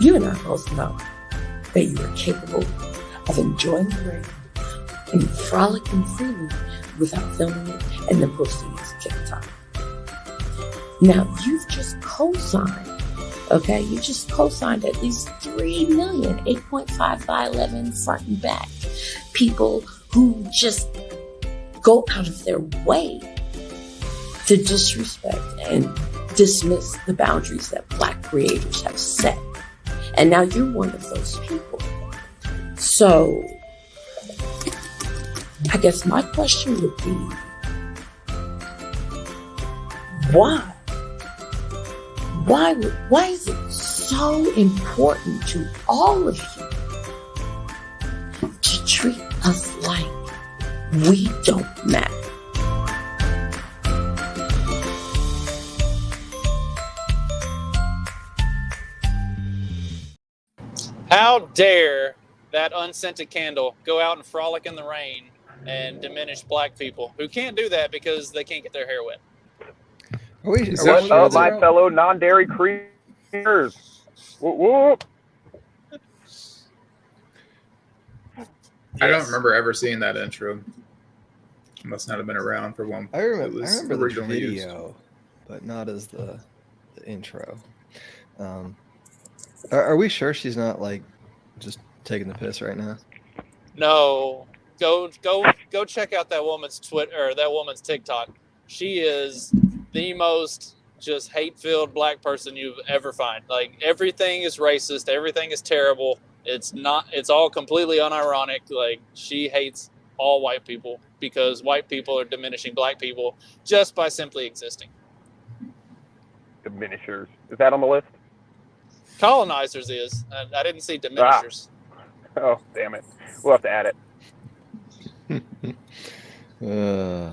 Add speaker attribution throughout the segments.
Speaker 1: You and I both know that you are capable of enjoying the rain and frolicking freely without filming it and then posting it to TikTok. Now, you've just co-signed, okay? You just co-signed at least 3 million, 8.5 by 11 front and back people who just go out of their way to disrespect and dismiss the boundaries that Black creators have set. And now you're one of those people. So, I guess my question would be, why? Why is it so important to all of you to treat us like we don't matter?
Speaker 2: How dare that unscented candle go out and frolic in the rain and diminish Black people who can't do that because they can't get their hair wet?
Speaker 3: What's up, my fellow non-dairy creatures? Whoop, whoop.
Speaker 4: I don't remember ever seeing that intro. I must not have been around for one.
Speaker 5: I remember the video, but not as the intro. Are we sure she's not like just taking the piss right now?
Speaker 2: No, go check out that woman's Twitter or that woman's TikTok. She is the most just hate-filled Black person you've ever find. Like, everything is racist, everything is terrible. It's all completely unironic. Like, she hates all white people because white people are diminishing Black people just by simply existing.
Speaker 3: Diminishers. Is that on the list?
Speaker 2: Colonizers is. I didn't see diminishers.
Speaker 3: Oh, damn it. We'll have to add
Speaker 4: it.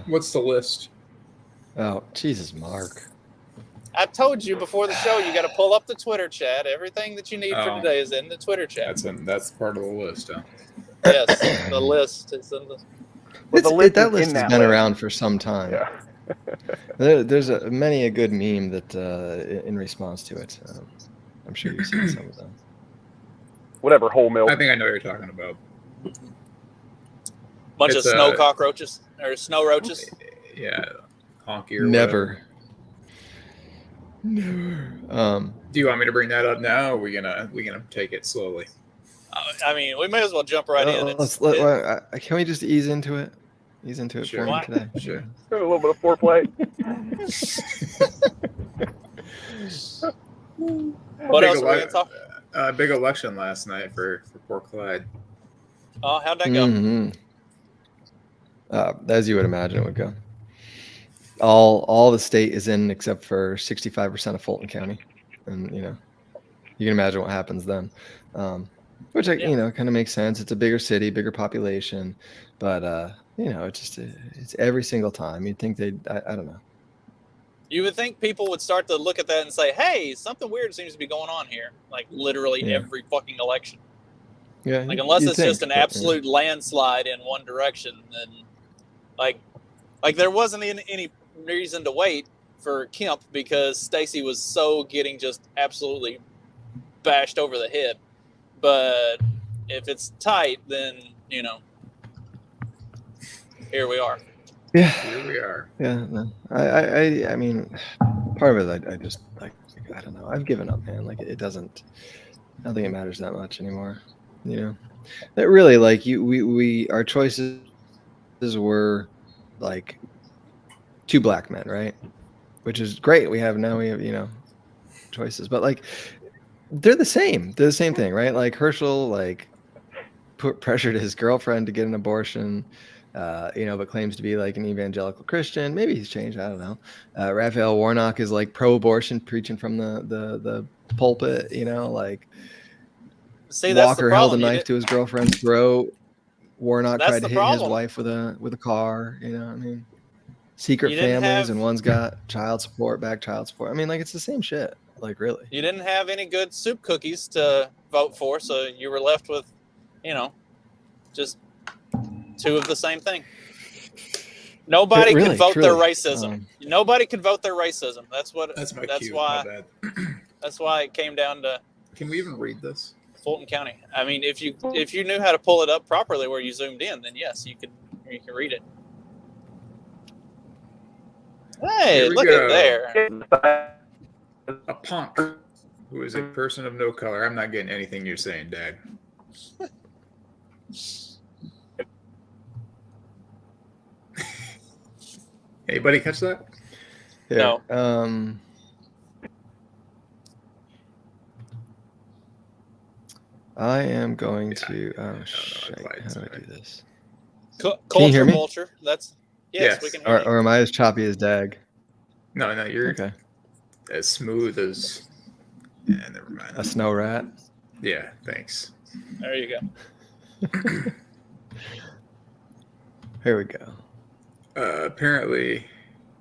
Speaker 4: What's the list?
Speaker 5: Oh, Jesus, Mark.
Speaker 2: I told you before the show, you got to pull up the Twitter chat. Everything that you need for today is in the Twitter chat.
Speaker 4: That's part of the list, huh?
Speaker 2: Yes, the list is in the...
Speaker 5: That list has been around for some time.
Speaker 3: Yeah.
Speaker 5: There's many a good meme that in response to it. I'm sure you've seen some of them.
Speaker 3: Whatever, whole milk.
Speaker 4: I think I know what you're talking about.
Speaker 2: Bunch of snow cockroaches or snow roaches.
Speaker 4: Yeah, honky or
Speaker 5: never.
Speaker 4: Do you want me to bring that up now, or are we gonna take it slowly?
Speaker 2: I mean, we may as well jump right in.
Speaker 5: Can we just ease into it? Ease into it for me today.
Speaker 4: Sure.
Speaker 3: A little bit of foreplay.
Speaker 2: What else are we gonna talk?
Speaker 4: Big election last night for Port Clyde.
Speaker 2: Oh, how'd that go?
Speaker 5: Mm-hmm. As you would imagine, it would go. All the state is in except for 65% of Fulton County, and you can imagine what happens then. Which kind of makes sense. It's a bigger city, bigger population, but it's every single time. You'd think I don't know.
Speaker 2: You would think people would start to look at that and say, "Hey, something weird seems to be going on here." Like literally every fucking election.
Speaker 5: Yeah.
Speaker 2: Like unless it's just an absolute landslide in one direction, then like there wasn't any reason to wait for Kemp because Stacey was so getting just absolutely bashed over the head. But if it's tight, then here we are.
Speaker 5: Yeah,
Speaker 4: here we are.
Speaker 5: Yeah, no. I mean, part of it, I just like, I don't know. I've given up, man. Like it doesn't. I don't think it matters that much anymore. That really, like we our choices were like 2 black men, right? Which is great. We have choices, but like they're the same. They're the same thing, right? Like Herschel, like pressured his girlfriend to get an abortion. But claims to be like an evangelical Christian. Maybe he's changed. I don't know. Raphael Warnock is like pro-abortion, preaching from the pulpit.
Speaker 2: See, that's
Speaker 5: Walker held a knife to his girlfriend's throat. Warnock tried to hit his wife with a car. Secret families, and one's got child support, back child support. I mean, like it's the same shit. Like really.
Speaker 2: You didn't have any good soup cookies to vote for, so you were left with, just 2 of the same thing. Nobody
Speaker 5: really,
Speaker 2: could vote
Speaker 5: truly.
Speaker 2: their racism. Nobody could vote their racism. That's
Speaker 4: my cue. My bad.
Speaker 2: That's why it came down to
Speaker 4: Can we even read this?
Speaker 2: Fulton County. I mean, if you knew how to pull it up properly where you zoomed in, then yes, you can read it. Hey,
Speaker 4: Here we
Speaker 2: look
Speaker 4: go.
Speaker 2: at there.
Speaker 4: A punk who is a person of no color. I'm not getting anything you're saying, Dad. Anybody catch that?
Speaker 5: Here,
Speaker 2: No.
Speaker 5: I am going to. Oh
Speaker 4: no,
Speaker 5: shit!
Speaker 4: applied,
Speaker 5: How do I
Speaker 4: sorry.
Speaker 5: do this?
Speaker 2: Can you
Speaker 5: Can you hear me?
Speaker 2: Vulture. That's yes,
Speaker 4: Yes.
Speaker 2: we can hear you.
Speaker 5: Or am I as choppy as Dag?
Speaker 4: No, you're
Speaker 5: Okay.
Speaker 4: as smooth as. Yeah, never mind.
Speaker 5: A snow rat.
Speaker 4: Yeah, thanks.
Speaker 2: There you go.
Speaker 5: Here we go.
Speaker 4: Apparently,
Speaker 5: Can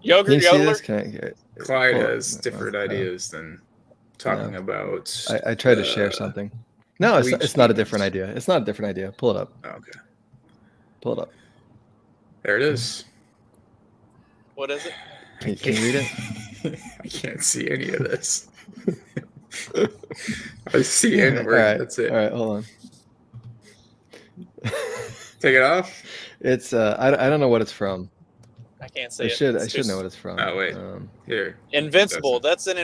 Speaker 2: Yogurt
Speaker 5: you see this?
Speaker 2: yodeler.
Speaker 5: Can I get it?
Speaker 4: Clyde
Speaker 5: Pull it.
Speaker 4: has different ideas than talking about.
Speaker 5: I tried to share something. No,
Speaker 4: bleach
Speaker 5: it's not a
Speaker 4: demons.
Speaker 5: different idea. It's not a different idea. Pull it up.
Speaker 4: Oh, okay,
Speaker 5: Pull it up.
Speaker 4: there it is.
Speaker 2: What is it?
Speaker 5: Can you read it?
Speaker 4: I can't see any of this. I see N word.
Speaker 5: All right.
Speaker 4: That's it.
Speaker 5: All right, hold on.
Speaker 4: Take it off.
Speaker 5: It's I don't know what it's from.
Speaker 2: I can't see
Speaker 5: I
Speaker 2: it.
Speaker 5: should
Speaker 2: It's
Speaker 5: know
Speaker 2: just
Speaker 5: what it's from.
Speaker 4: Oh, wait. Here.
Speaker 2: Invincible. That's an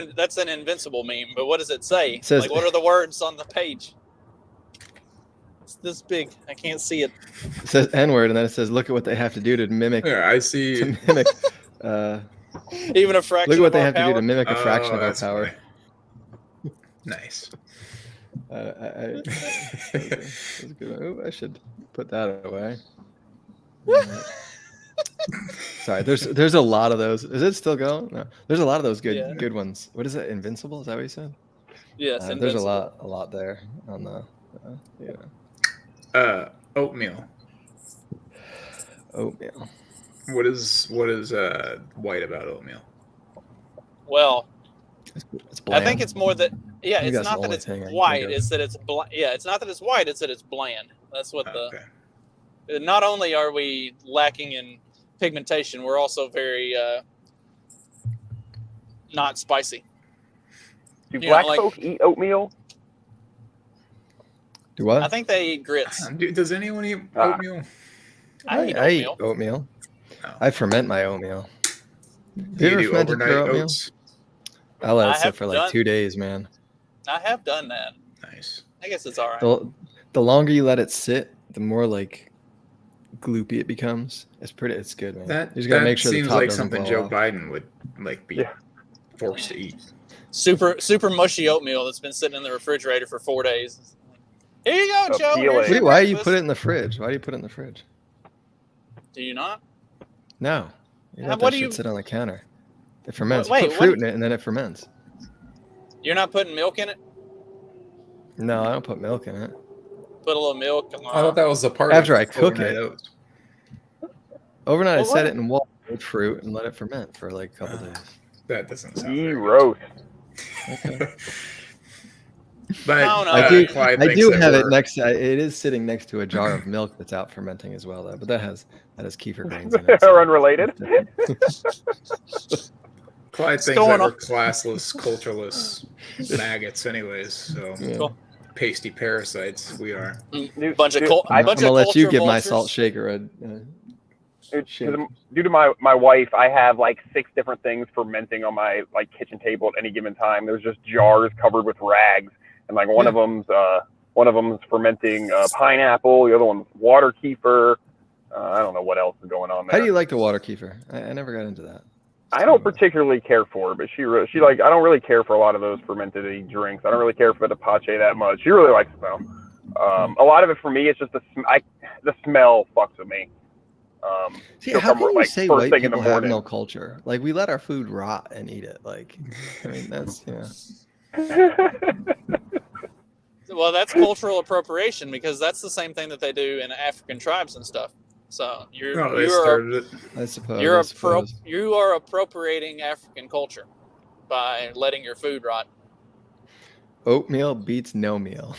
Speaker 2: Invincible meme. But what does it say?
Speaker 5: It says-
Speaker 2: Like, what are the words on the page? It's this big. I can't see it.
Speaker 5: It says N-word, and then it says, "Look at what they have to do to mimic."
Speaker 4: Yeah, I see.
Speaker 5: To mimic.
Speaker 2: Even a fraction.
Speaker 5: Look at what
Speaker 2: of
Speaker 5: they
Speaker 2: our
Speaker 5: have to do
Speaker 2: power?
Speaker 5: to mimic a fraction of our
Speaker 4: that's
Speaker 5: power.
Speaker 4: funny. Nice.
Speaker 5: That's a good one. Ooh, I should put that away. Sorry, there's a lot of those. Is it still going? No, there's a lot of those good ones. What is it? Invincible? Is that what you said?
Speaker 2: Yes.
Speaker 5: There's
Speaker 2: Invincible.
Speaker 5: a lot there on the.
Speaker 4: Oatmeal.
Speaker 5: Oatmeal.
Speaker 4: What is white about oatmeal?
Speaker 2: Well,
Speaker 5: It's
Speaker 2: I
Speaker 5: bland.
Speaker 2: think it's more that. Yeah,
Speaker 5: I think
Speaker 2: it's
Speaker 5: that's
Speaker 2: not
Speaker 5: the
Speaker 2: that
Speaker 5: only
Speaker 2: it's
Speaker 5: thing I can
Speaker 2: white.
Speaker 5: think of.
Speaker 2: It's that it's yeah, it's not that it's white. It's that it's bland. That's what
Speaker 4: Okay.
Speaker 2: Not only are we lacking in pigmentation, we're also very not spicy.
Speaker 3: Do
Speaker 2: You
Speaker 3: black
Speaker 2: know, like-
Speaker 3: folk eat oatmeal?
Speaker 5: Do what?
Speaker 2: I think they eat grits.
Speaker 4: Does anyone eat
Speaker 3: Ah.
Speaker 4: oatmeal?
Speaker 2: I eat
Speaker 5: I eat
Speaker 2: oatmeal.
Speaker 5: oatmeal.
Speaker 4: No.
Speaker 5: I ferment my oatmeal.
Speaker 4: Do you
Speaker 5: ever
Speaker 4: do
Speaker 5: fermented your
Speaker 4: overnight
Speaker 5: oatmeal?
Speaker 4: oats?
Speaker 5: I let
Speaker 2: I
Speaker 5: it sit
Speaker 2: have
Speaker 5: for like
Speaker 2: done-
Speaker 5: 2 days, man.
Speaker 2: I have done that.
Speaker 4: Nice.
Speaker 2: I guess it's all right.
Speaker 5: The longer you let it sit, the more like gloopy it becomes. It's good, man.
Speaker 4: That
Speaker 5: you just gotta make sure the
Speaker 4: seems
Speaker 5: top
Speaker 4: like
Speaker 5: doesn't
Speaker 4: something
Speaker 5: blow
Speaker 4: Joe
Speaker 5: off.
Speaker 4: Biden would be
Speaker 3: Yeah.
Speaker 4: forced to eat.
Speaker 2: Super mushy oatmeal that's been sitting in the refrigerator for 4 days. Here you go, Joe.
Speaker 3: Appealing.
Speaker 2: Here's your
Speaker 5: Why do you
Speaker 2: breakfast.
Speaker 5: put it in the fridge? Why do you put it in the fridge?
Speaker 2: Do you not?
Speaker 5: No. You
Speaker 2: How-
Speaker 5: let
Speaker 2: what
Speaker 5: that
Speaker 2: do
Speaker 5: shit
Speaker 2: you-
Speaker 5: sit on the counter. It ferments.
Speaker 2: Wait,
Speaker 5: you put
Speaker 2: what-
Speaker 5: fruit in it and then it ferments.
Speaker 2: You're not putting milk in it?
Speaker 5: No, I don't put milk in it.
Speaker 2: Put a little milk.
Speaker 4: I thought that was the part
Speaker 5: After
Speaker 4: of
Speaker 5: I cook
Speaker 4: overnight
Speaker 5: it.
Speaker 4: oats.
Speaker 5: Overnight, I
Speaker 2: Well,
Speaker 5: set
Speaker 2: what-
Speaker 5: it in water with fruit and let it ferment for like a couple days.
Speaker 4: That doesn't sound
Speaker 3: Ye
Speaker 4: very good.
Speaker 3: roast.
Speaker 5: Okay.
Speaker 4: But
Speaker 2: No, no.
Speaker 4: Clyde
Speaker 5: I
Speaker 4: thinks
Speaker 5: do
Speaker 4: that
Speaker 5: have it
Speaker 4: we're-
Speaker 5: next. It is sitting next to a jar of milk that's out fermenting as well, though. But that has kefir grains in it.
Speaker 3: They're unrelated.
Speaker 4: Clyde
Speaker 2: What's
Speaker 4: thinks
Speaker 2: going
Speaker 4: that we're
Speaker 2: on?
Speaker 4: classless, cultureless maggots, anyways. So
Speaker 5: Yeah.
Speaker 2: Cool.
Speaker 4: pasty parasites we are.
Speaker 2: Bunch of
Speaker 3: Dude,
Speaker 2: cul-
Speaker 3: I-
Speaker 5: I'm
Speaker 2: bunch
Speaker 5: gonna
Speaker 2: of
Speaker 5: let you
Speaker 2: culture
Speaker 5: give my
Speaker 2: vultures.
Speaker 5: salt shaker a shake.
Speaker 3: Due to my wife, I have like 6 different things fermenting on my like kitchen table at any given time. There's just jars covered with rags, and like one of them's fermenting pineapple. The other one's water kefir. I don't know what else is going on there.
Speaker 5: How do you like the water kefir? I never got into that.
Speaker 3: I don't particularly care for it, but she like I don't really care for a lot of those fermented drinks. I don't really care for the pache that much. She really likes them. A lot of it for me, it's just the smell fucks with me.
Speaker 5: See,
Speaker 3: she'll
Speaker 5: how
Speaker 3: come,
Speaker 5: can you
Speaker 3: like,
Speaker 5: say
Speaker 3: first
Speaker 5: white
Speaker 3: thing in the
Speaker 5: people have
Speaker 3: morning.
Speaker 5: no culture? Like we let our food rot and eat it. Like, I mean, that's
Speaker 2: Well, that's cultural appropriation because that's the same thing that they do in African tribes and stuff. So
Speaker 4: They started it.
Speaker 5: I suppose.
Speaker 2: you are appropriating African culture by letting your food rot.
Speaker 5: Oatmeal beats no meal.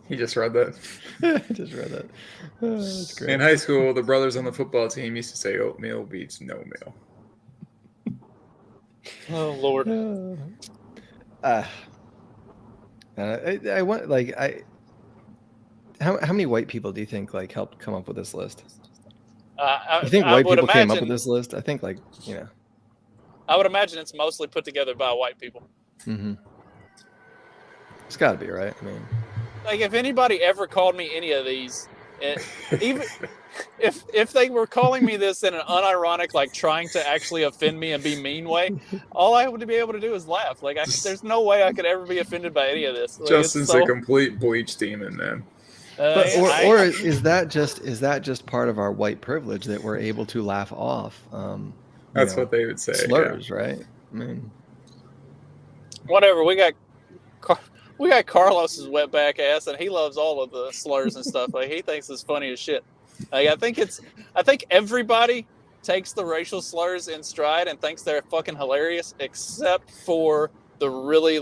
Speaker 4: He just read that.
Speaker 5: I just read that. Oh, that's great.
Speaker 4: In high school, the brothers on the football team used to say oatmeal beats no meal.
Speaker 2: Oh Lord.
Speaker 5: I want like how many white people do you think like helped come up with this list? You think
Speaker 2: I
Speaker 5: white
Speaker 2: would
Speaker 5: people came up
Speaker 2: imagine.
Speaker 5: with this list? I think like
Speaker 2: I would imagine it's mostly put together by white people.
Speaker 5: Mm-hmm. It's got to be right. I mean,
Speaker 2: Like if anybody ever called me any of these, even if they were calling me this in an unironic, like trying to actually offend me and be mean way, all I would be able to do is laugh. Like there's no way I could ever be offended by any of this. Like,
Speaker 4: Justin's a complete bleach demon, man.
Speaker 5: But or is that just part of our white privilege that we're able to laugh off?
Speaker 4: That's what they would say.
Speaker 5: Slurs, right? I mean,
Speaker 2: whatever. We got Carlos's wetback ass, and he loves all of the slurs and stuff. Like he thinks it's funny as shit. Like I think everybody takes the racial slurs in stride and thinks they're fucking hilarious, except for the really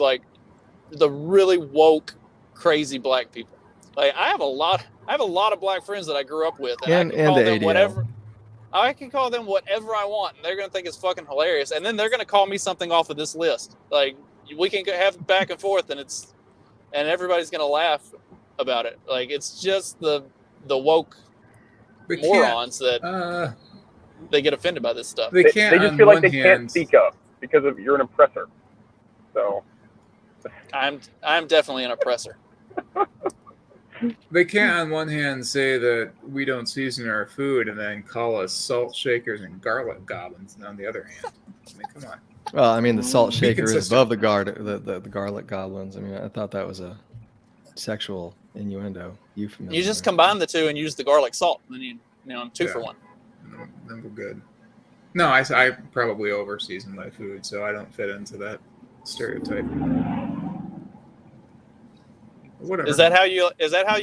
Speaker 2: woke, crazy black people. Like I have a lot of black friends that I grew up with, and I can call them
Speaker 5: ADL.
Speaker 2: whatever. I can call them whatever I want, and they're gonna think it's fucking hilarious. And then they're gonna call me something off of this list. Like we can have back and forth, and everybody's gonna laugh about it. Like it's just the woke morons that they get offended by this stuff.
Speaker 3: They just feel like they can't speak up because you're an oppressor. So
Speaker 2: I'm definitely an oppressor.
Speaker 4: They can't on one hand say that we don't season our food and then call us salt shakers and garlic goblins, and on the other hand, I mean, come on.
Speaker 5: Well, I mean, the salt shaker is above the garlic goblins. I mean, I thought that was a sexual innuendo euphemism.
Speaker 2: You just combine the two and use the garlic salt, and then you two for one.
Speaker 4: Then we're good. No, I probably over season my food, so I don't fit into that stereotype. Whatever.
Speaker 2: Is that how you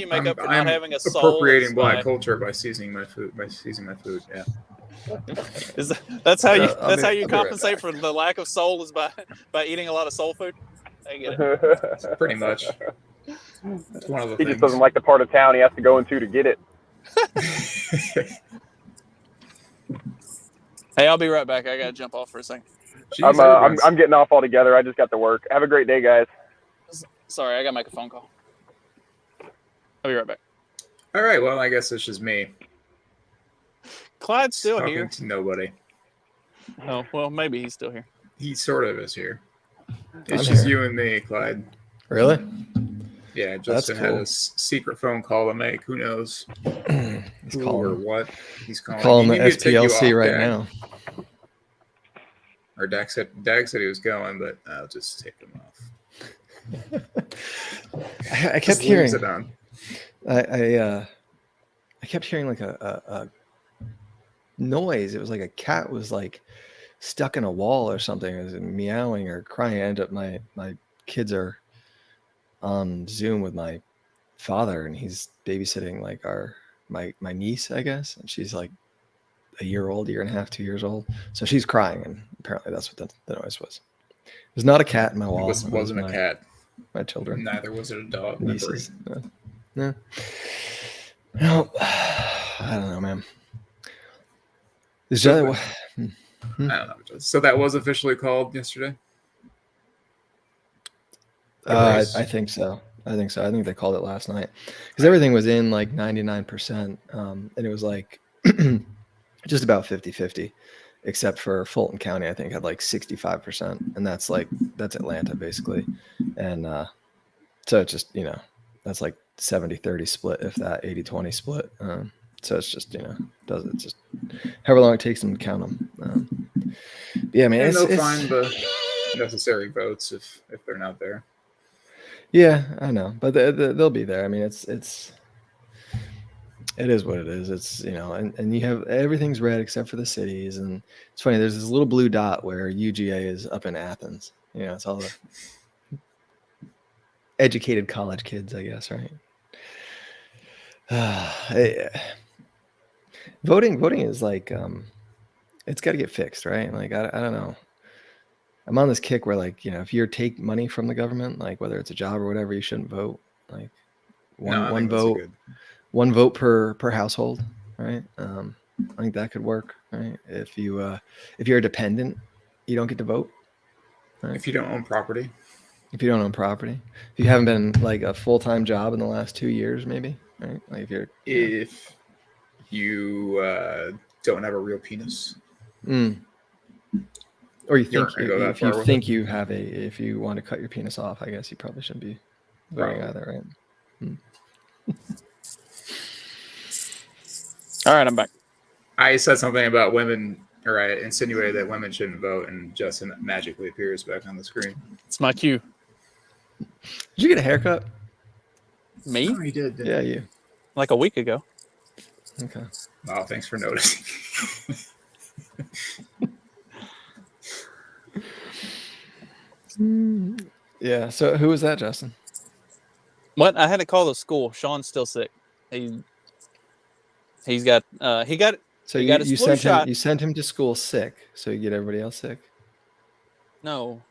Speaker 2: make up for not having a soul?
Speaker 4: Appropriating black culture by seasoning my food. Yeah.
Speaker 2: That's how you compensate for the lack of soul is by eating a lot of soul food. I get it.
Speaker 4: Pretty much. That's one of the
Speaker 3: he
Speaker 4: things.
Speaker 3: just doesn't like the part of town he has to go into to get it.
Speaker 2: Hey, I'll be right back. I gotta jump off for a second.
Speaker 3: I'm getting off altogether. I just got to work. Have a great day, guys.
Speaker 2: Sorry, I gotta make a phone call. I'll be right back.
Speaker 4: All right. Well, I guess it's just me.
Speaker 2: Clyde's still
Speaker 4: talking
Speaker 2: here.
Speaker 4: To nobody.
Speaker 2: Oh well, maybe he's still here.
Speaker 4: He sort of is here. It's just you and me, Clyde.
Speaker 5: Really?
Speaker 4: Yeah, Justin had a secret phone call to make. Who knows?
Speaker 5: He's calling
Speaker 4: or what? He's calling.
Speaker 5: Calling the SPLC right now.
Speaker 4: Or Dag said he was going, but I'll just take him off.
Speaker 5: I kept hearing. I kept hearing like a noise. It was like a cat was like stuck in a wall or something. It was meowing or crying. I ended up my kids are on Zoom with my father, and he's babysitting like my niece, I guess, and she's like a year and a half, 2 years old. So she's crying, and apparently that's what the noise was. There's not a cat in my wall.
Speaker 4: It wasn't a cat.
Speaker 5: My children.
Speaker 4: Neither was it a dog.
Speaker 5: Nieces. No. No. I don't know, man. Is that
Speaker 4: I don't know. So that was officially called yesterday?
Speaker 5: I think so. I think they called it last night because everything was in like 99%. And it was like just about 50-50, except for Fulton County, I think had like 65%. And that's Atlanta basically. And so it's just, that's like 70-30 split, if that 80-20 split. So it's just, it's just however long it takes them to count them. Yeah, I mean,
Speaker 4: and they'll find the necessary votes if they're not there.
Speaker 5: Yeah, I know, but they'll be there. I mean, it is what it is. It's, and you have everything's red except for the cities. And it's funny. There's this little blue dot where UGA is up in Athens. It's all the educated college kids, I guess, right? Voting is like, it's got to get fixed, right? Like, I don't know. I'm on this kick where, like, if you take money from the government, like whether it's a job or whatever, you shouldn't vote. Like one vote per household, right? I think that could work, right? If you're a dependent, you don't get to vote.
Speaker 4: Right? If you don't own property.
Speaker 5: If you don't own property, if you haven't been like a full-time job in the last 2 years, maybe, right? Like if you're,
Speaker 4: If you don't have a real penis,
Speaker 5: or you
Speaker 4: You
Speaker 5: think
Speaker 4: aren't gonna go that
Speaker 5: if you
Speaker 4: far with
Speaker 5: think you have if you want to cut your penis off, I guess you probably shouldn't be voting
Speaker 4: Probably.
Speaker 5: either, right?
Speaker 6: All right, I'm back.
Speaker 4: I said something about women, or I insinuated that women shouldn't vote, and Justin magically appears back on the screen.
Speaker 6: It's my cue.
Speaker 5: Did you get a haircut?
Speaker 6: Me?
Speaker 4: Oh, he did.
Speaker 5: Yeah, you.
Speaker 6: Like a week ago.
Speaker 5: Okay.
Speaker 4: Wow, thanks for noticing.
Speaker 5: Yeah. So who was that, Justin?
Speaker 6: What? I had to call the school. Sean's still sick. He's got he got
Speaker 5: So
Speaker 6: He got his flu shot.
Speaker 5: You sent him to school sick, so you get everybody else sick.
Speaker 6: no.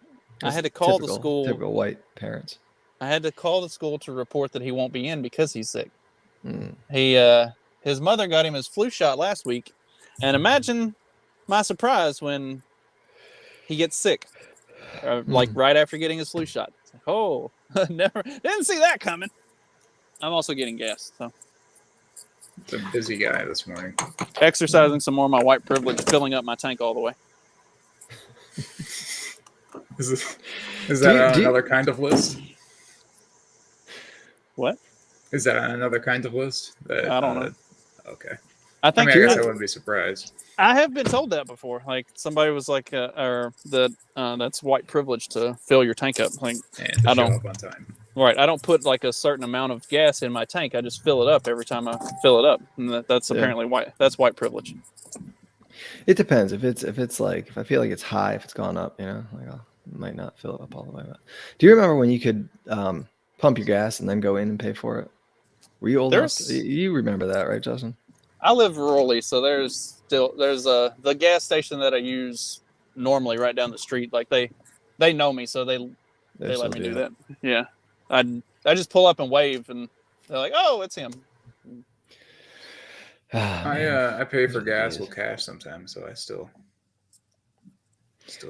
Speaker 6: I
Speaker 5: That's
Speaker 6: had to call the
Speaker 5: typical-
Speaker 6: school.
Speaker 5: Typical white parents.
Speaker 6: I had to call the school to report that he won't be in because he's sick.
Speaker 5: Mm.
Speaker 6: His mother got him his flu shot last week, and imagine my surprise when he gets sick, like right after getting his flu shot. It's like, oh, never didn't see that coming. I'm also getting gas, so
Speaker 4: It's a busy guy this morning.
Speaker 6: exercising some more of my white privilege, filling up my tank all the way.
Speaker 4: Is that on
Speaker 5: do you-
Speaker 4: another kind of list?
Speaker 6: What?
Speaker 4: Is that on another kind of list? That,
Speaker 6: I don't know.
Speaker 4: Okay.
Speaker 6: I
Speaker 4: I
Speaker 6: think
Speaker 4: mean, I guess I wouldn't be surprised.
Speaker 6: I have been told that before. Like somebody was like, or that that's white privilege to fill your tank up. Like,
Speaker 4: And to
Speaker 6: I
Speaker 4: show
Speaker 6: don't-
Speaker 4: up on time.
Speaker 6: right, I don't put like a certain amount of gas in my tank. I just fill it up every time I fill it up, and that's
Speaker 5: Yeah.
Speaker 6: apparently white. That's white privilege.
Speaker 5: It depends. If it's like if I feel like it's high, if it's gone up, like I might not fill it up all the way. But do you remember when you could pump your gas and then go in and pay for it? Were you old enough? You remember that, right, Justin?
Speaker 6: I live rurally, so there's the gas station that I use normally right down the street. Like they know me, so they let me do that. Yeah, I just pull up and wave, and they're like, "Oh, it's him."
Speaker 4: I pay for gas with cash sometimes, so I still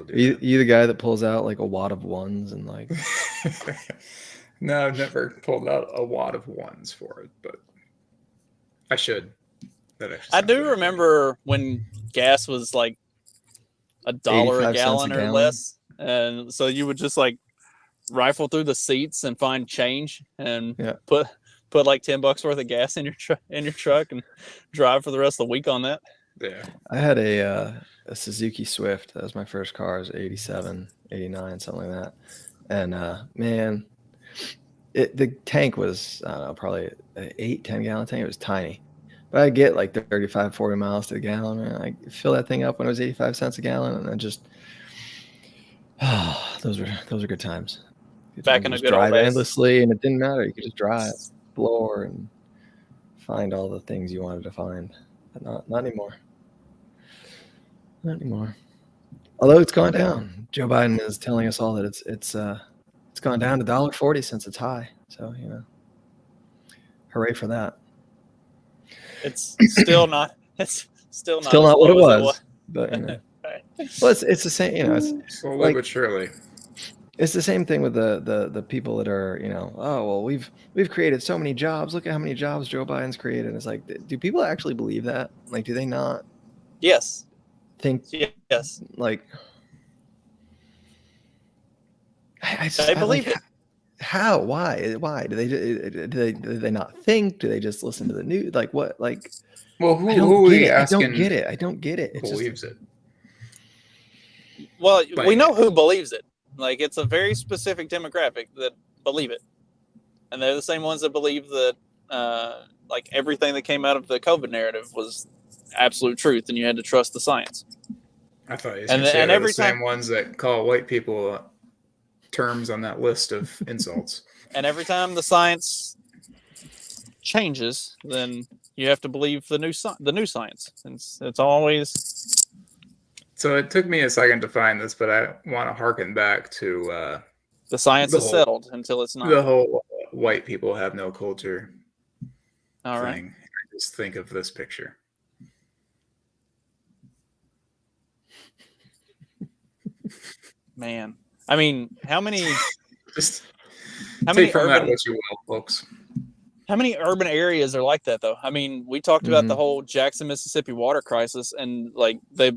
Speaker 4: do.
Speaker 5: You the guy that pulls out like a wad of ones and like
Speaker 4: No, I've never pulled out a wad of ones for it, but I should. That actually
Speaker 6: I
Speaker 4: sounds
Speaker 6: do
Speaker 4: right.
Speaker 6: remember when gas was like $1
Speaker 5: 85
Speaker 6: a
Speaker 5: cents
Speaker 6: gallon
Speaker 5: a
Speaker 6: or
Speaker 5: gallon.
Speaker 6: less, and so you would just like rifle through the seats and find change and
Speaker 5: Yeah.
Speaker 6: put like $10 worth of gas in your truck and drive for the rest of the week on that.
Speaker 4: Yeah.
Speaker 5: I had a Suzuki Swift. That was my first car. It was 87, 89, something like that. And man, the tank was, I don't know, probably an 8-10 gallon tank. It was tiny. But I'd get like 35, 40 miles to the gallon. And I fill that thing up when it was 85 cents a gallon. And then just, those were good times.
Speaker 6: Back in the
Speaker 5: Just
Speaker 6: good old
Speaker 5: drive
Speaker 6: days.
Speaker 5: endlessly, and it didn't matter. You could just drive, explore, and find all the things you wanted to find. But not anymore. Not anymore. Although it's gone down. Joe Biden is telling us all that it's gone down to $1.40 since it's high. So hooray for that.
Speaker 6: It's still not. It's still not.
Speaker 5: Still
Speaker 6: as
Speaker 5: not what it
Speaker 6: low as
Speaker 5: was. But
Speaker 6: Right.
Speaker 5: well, it's the same. It's
Speaker 4: Slowly
Speaker 5: like-
Speaker 4: but surely.
Speaker 5: It's the same thing with the people that are, oh, well, we've created so many jobs. Look at how many jobs Joe Biden's created. It's like, do people actually believe that? Like, do they not
Speaker 6: Yes.
Speaker 5: think
Speaker 6: Yes.
Speaker 5: like? I
Speaker 6: They believe it.
Speaker 5: How? Why? Do they not think? Do they just listen to the news? Like what? Like
Speaker 4: Well, who
Speaker 5: I
Speaker 4: are
Speaker 5: don't
Speaker 4: we
Speaker 5: get it. I
Speaker 4: asking
Speaker 5: don't get it. I don't get it. It's just,
Speaker 4: believes it?
Speaker 6: Well, we
Speaker 4: Like-
Speaker 6: know who believes it. Like it's a very specific demographic that believe it, and they're the same ones that believe that like everything that came out of the COVID narrative was absolute truth, and you had to trust the science.
Speaker 4: I thought you
Speaker 6: And
Speaker 4: said
Speaker 6: the- and
Speaker 4: they're
Speaker 6: every
Speaker 4: the same
Speaker 6: time-
Speaker 4: ones that call white people terms on that list of insults.
Speaker 6: And every time the science changes, then you have to believe the new science. It's always
Speaker 4: So it took me a second to find this, but I want to harken back to
Speaker 6: the science
Speaker 4: The
Speaker 6: is
Speaker 4: whole-
Speaker 6: settled until it's not.
Speaker 4: the whole white people have no culture
Speaker 6: All right.
Speaker 4: thing. I just think of this picture.
Speaker 6: Man, I mean, how many
Speaker 4: Just
Speaker 6: How
Speaker 4: take
Speaker 6: many
Speaker 4: from that
Speaker 6: urban
Speaker 4: what you will, folks.
Speaker 6: how many urban areas are like that though? I mean, we talked about the
Speaker 5: Mhm.
Speaker 6: whole Jackson, Mississippi water crisis, and like they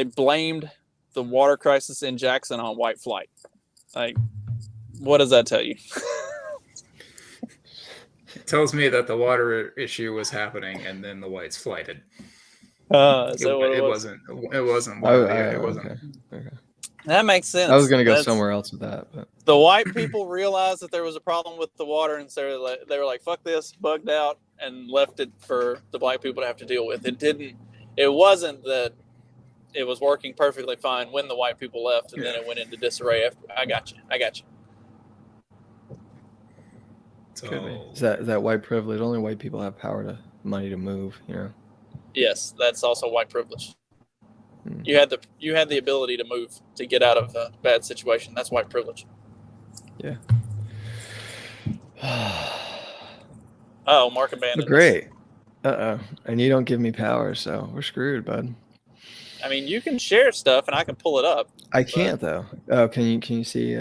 Speaker 6: blamed the water crisis in Jackson on white flight. Like, what does that tell you?
Speaker 4: It tells me that the water issue was happening, and then the whites flighted.
Speaker 6: Is that what it
Speaker 4: It
Speaker 6: was?
Speaker 4: wasn't. It wasn't
Speaker 5: Oh,
Speaker 4: water. It wasn't.
Speaker 5: okay.
Speaker 6: That makes sense.
Speaker 5: I was gonna go
Speaker 6: That's-
Speaker 5: somewhere else with that, but
Speaker 6: The white people realized that there was a problem with the water, and so they were like, "Fuck this," bugged out, and left it for the black people to have to deal with. It didn't. It wasn't that it was working perfectly fine when the white people left, and then it went into disarray. After. I got you.
Speaker 4: So,
Speaker 5: could be. Is that white privilege? Only white people have money to move. You know.
Speaker 6: Yes, that's also white privilege.
Speaker 5: Hmm.
Speaker 6: You had the ability to move to get out of a bad situation. That's white privilege.
Speaker 5: Yeah.
Speaker 6: Oh, Mark abandoned.
Speaker 5: Great. And you don't give me power, so we're screwed, bud.
Speaker 6: I mean, you can share stuff, and I can pull it up.
Speaker 5: I can't though. Oh, can you see?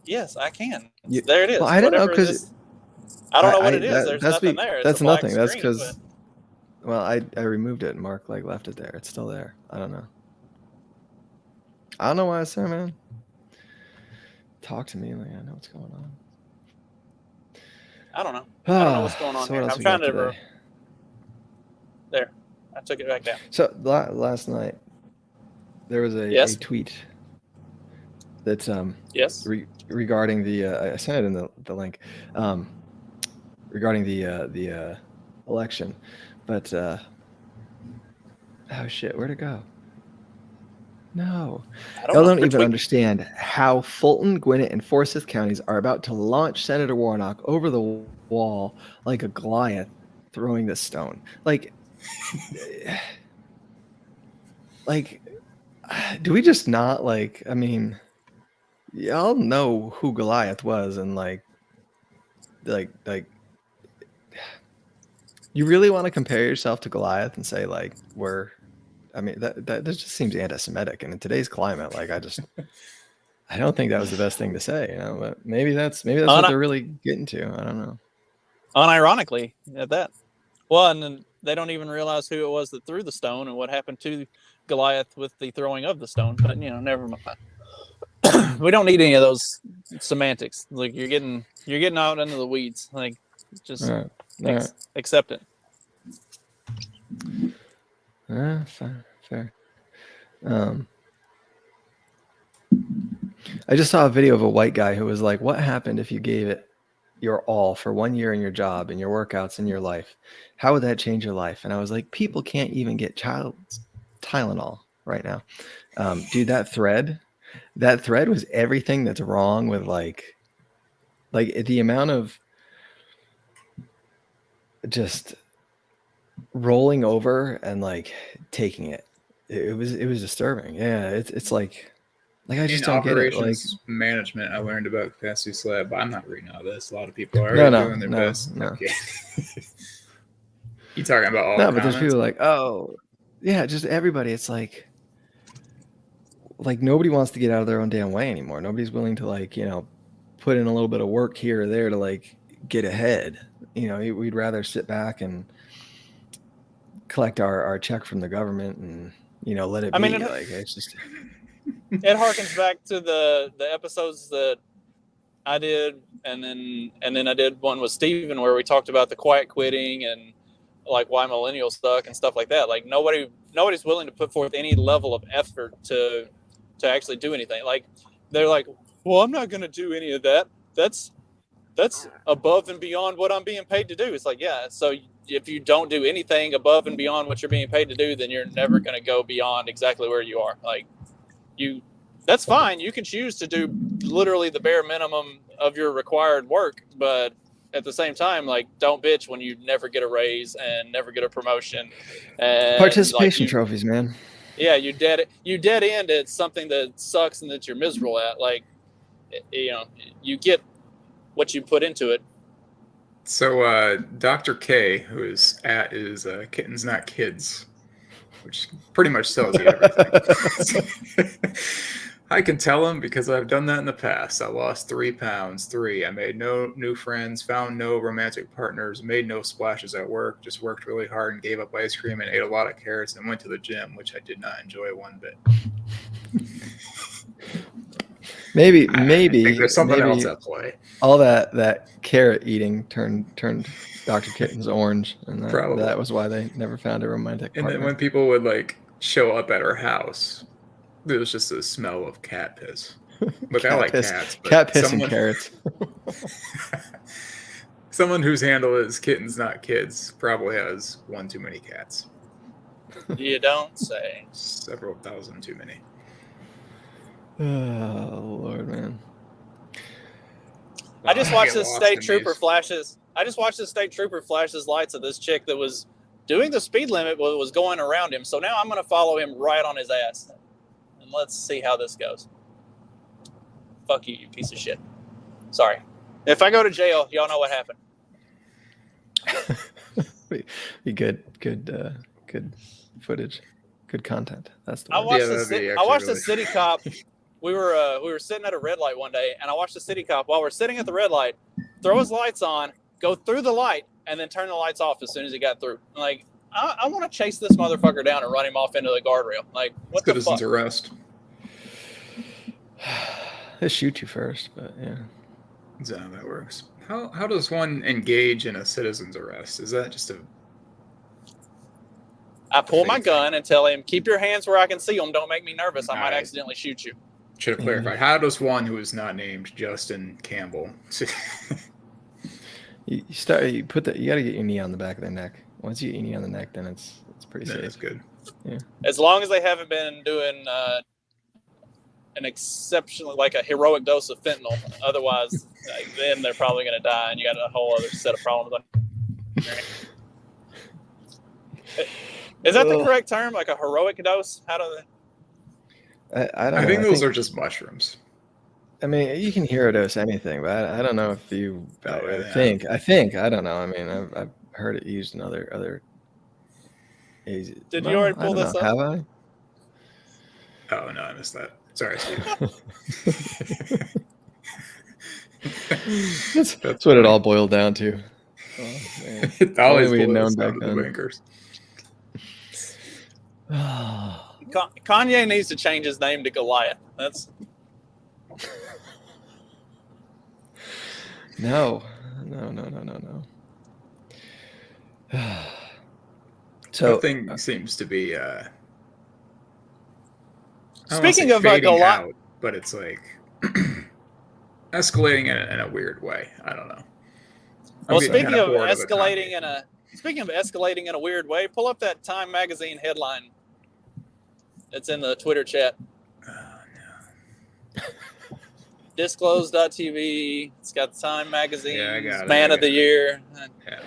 Speaker 6: Yes, I can.
Speaker 5: You-
Speaker 6: There it is.
Speaker 5: Well, I don't know
Speaker 6: Whatever it
Speaker 5: 'cause
Speaker 6: is. I don't know what it is. There's
Speaker 5: that's
Speaker 6: nothing there. It's
Speaker 5: That's
Speaker 6: a black
Speaker 5: nothing. That's
Speaker 6: screen,
Speaker 5: because. Well, I removed it. And Mark left it there. It's still there. I don't know. I don't know why it's there, man. Talk to me, like I know what's going on.
Speaker 6: I don't know. I don't know what's going on
Speaker 5: So
Speaker 6: here.
Speaker 5: what else
Speaker 6: I'm
Speaker 5: we
Speaker 6: trying
Speaker 5: got
Speaker 6: to.
Speaker 5: today?
Speaker 6: There, I took it back down.
Speaker 5: So last night there was a
Speaker 6: Yes.
Speaker 5: tweet that's
Speaker 6: Yes.
Speaker 5: regarding the I sent it in the link regarding the election, but oh shit, where'd it go? No,
Speaker 6: I
Speaker 5: y'all
Speaker 6: know.
Speaker 5: don't
Speaker 6: Which
Speaker 5: even
Speaker 6: week-
Speaker 5: understand how Fulton, Gwinnett, and Forsyth counties are about to launch Senator Warnock over the wall like a Goliath throwing the stone. Like, do we just not like? I mean, y'all know who Goliath was, and like, you really want to compare yourself to Goliath and say like I mean, that just seems anti-Semitic, and in today's climate, like I don't think that was the best thing to say, you know. But maybe that's what they're really getting to. I don't know.
Speaker 6: Unironically, at that. Well, and then they don't even realize who it was that threw the stone and what happened to Goliath with the throwing of the stone. But never mind. We don't need any of those semantics. Like you're getting out into the weeds. Like just
Speaker 5: All right.
Speaker 6: accept it.
Speaker 5: Fair. I just saw a video of a white guy who was like, "What happened if you gave it your all for 1 year in your job and your workouts in your life? How would that change your life?" And I was like, people can't even get Tylenol right now. Dude, that thread was everything that's wrong with like the amount of just rolling over and like taking it. It was disturbing. Yeah, it's like I just don't get it. Like
Speaker 4: operations management, I learned about capacity slab, but I'm not reading all this. A lot of people are
Speaker 5: No,
Speaker 4: doing their best.
Speaker 5: no.
Speaker 4: Okay. You talking about all
Speaker 5: no,
Speaker 4: the
Speaker 5: but there's
Speaker 4: comments?
Speaker 5: people like, oh, yeah, just everybody. It's like nobody wants to get out of their own damn way anymore. Nobody's willing to put in a little bit of work here or there to like get ahead. We'd rather sit back and collect our check from the government and let it be. It's just
Speaker 6: It harkens back to the episodes that I did, and then I did one with Steven where we talked about the quiet quitting and like why millennials suck and stuff like that. Like nobody's willing to put forth any level of effort to actually do anything. Like they're like, well, I'm not going to do any of that. That's above and beyond what I'm being paid to do. It's like, yeah. So if you don't do anything above and beyond what you're being paid to do, then you're never going to go beyond exactly where you are. Like that's fine. You can choose to do literally the bare minimum of your required work, but at the same time, like, don't bitch when you never get a raise and never get a promotion. And
Speaker 5: participation trophies, man.
Speaker 6: Yeah, you dead end at something that sucks and that you're miserable at. Like, you get what you put into it.
Speaker 4: So Dr. K, who is Kittens Not Kids, which pretty much tells you everything. I can tell him because I've done that in the past. I lost 3 pounds. 3. I made no new friends, found no romantic partners, made no splashes at work, just worked really hard and gave up ice cream and ate a lot of carrots and went to the gym, which I did not enjoy one bit.
Speaker 5: Maybe
Speaker 4: I think there's something else at play.
Speaker 5: All that carrot eating turned Dr. Kitten's orange, and that was why they never found a romantic partner.
Speaker 4: And then when people would like show up at her house, there was just a smell of cat piss. Look, I like cats. But
Speaker 5: cat piss and carrots.
Speaker 4: Someone whose handle is kittens, not kids, probably has one too many cats.
Speaker 2: You don't say.
Speaker 4: Several thousand too many.
Speaker 5: Oh Lord, man!
Speaker 2: I just watched this state trooper flashes. I just watched this state trooper flash his lights at this chick that was doing the speed limit, but was going around him. So now I'm going to follow him right on his ass, and let's see how this goes. Fuck you, you piece of shit. Sorry. If I go to jail, y'all know what happened.
Speaker 5: Be good footage, good content. That's the
Speaker 2: I
Speaker 5: word.
Speaker 2: watched the city cop. We were sitting at a red light one day, and I watched the city cop while we're sitting at the red light throw his lights on, go through the light, and then turn the lights off as soon as he got through. Like, I want to chase this motherfucker down and run him off into the guardrail. Like, what the fuck?
Speaker 4: Citizen's arrest.
Speaker 5: They shoot you first, but yeah.
Speaker 4: That's how that works. How does one engage in a citizen's arrest? Is that just
Speaker 2: I pull my gun and tell him, keep your hands where I can see them. Don't make me nervous. I might accidentally shoot you.
Speaker 4: Should have clarified. How does one who is not named Justin Campbell?
Speaker 5: You gotta get your knee on the back of their neck. Once you get your knee on the neck, then it's pretty safe.
Speaker 4: That's good.
Speaker 5: Yeah.
Speaker 2: As long as they haven't been doing an exceptionally, like a heroic dose of fentanyl. Otherwise, then they're probably going to die, and you got a whole other set of problems. Is that the correct term? Like a heroic dose? How do they?
Speaker 5: I
Speaker 4: think those are just mushrooms.
Speaker 5: I mean, you can hero dose anything, but I don't know if you. I think I don't know. I mean, I've heard it used in other.
Speaker 2: Did you already pull this up?
Speaker 5: Have I?
Speaker 4: Oh no, I missed that. Sorry, Steve.
Speaker 5: That's what it all boiled down to. Oh, man.
Speaker 4: It always
Speaker 5: we had known
Speaker 4: back
Speaker 5: back
Speaker 4: the
Speaker 5: then.
Speaker 4: bankers.
Speaker 2: Kanye needs to change his name to Goliath. That's
Speaker 5: no. So
Speaker 4: the thing seems to be.
Speaker 2: Speaking of
Speaker 4: Goliath, but it's like escalating in a weird way. I don't know.
Speaker 2: Well, speaking of escalating in a weird way, pull up that Time magazine headline. It's in the Twitter chat.
Speaker 4: Oh, no.
Speaker 2: Disclose.tv. It's got Time magazine.
Speaker 4: Yeah, I got it.
Speaker 2: Man of the Year.
Speaker 4: Yeah.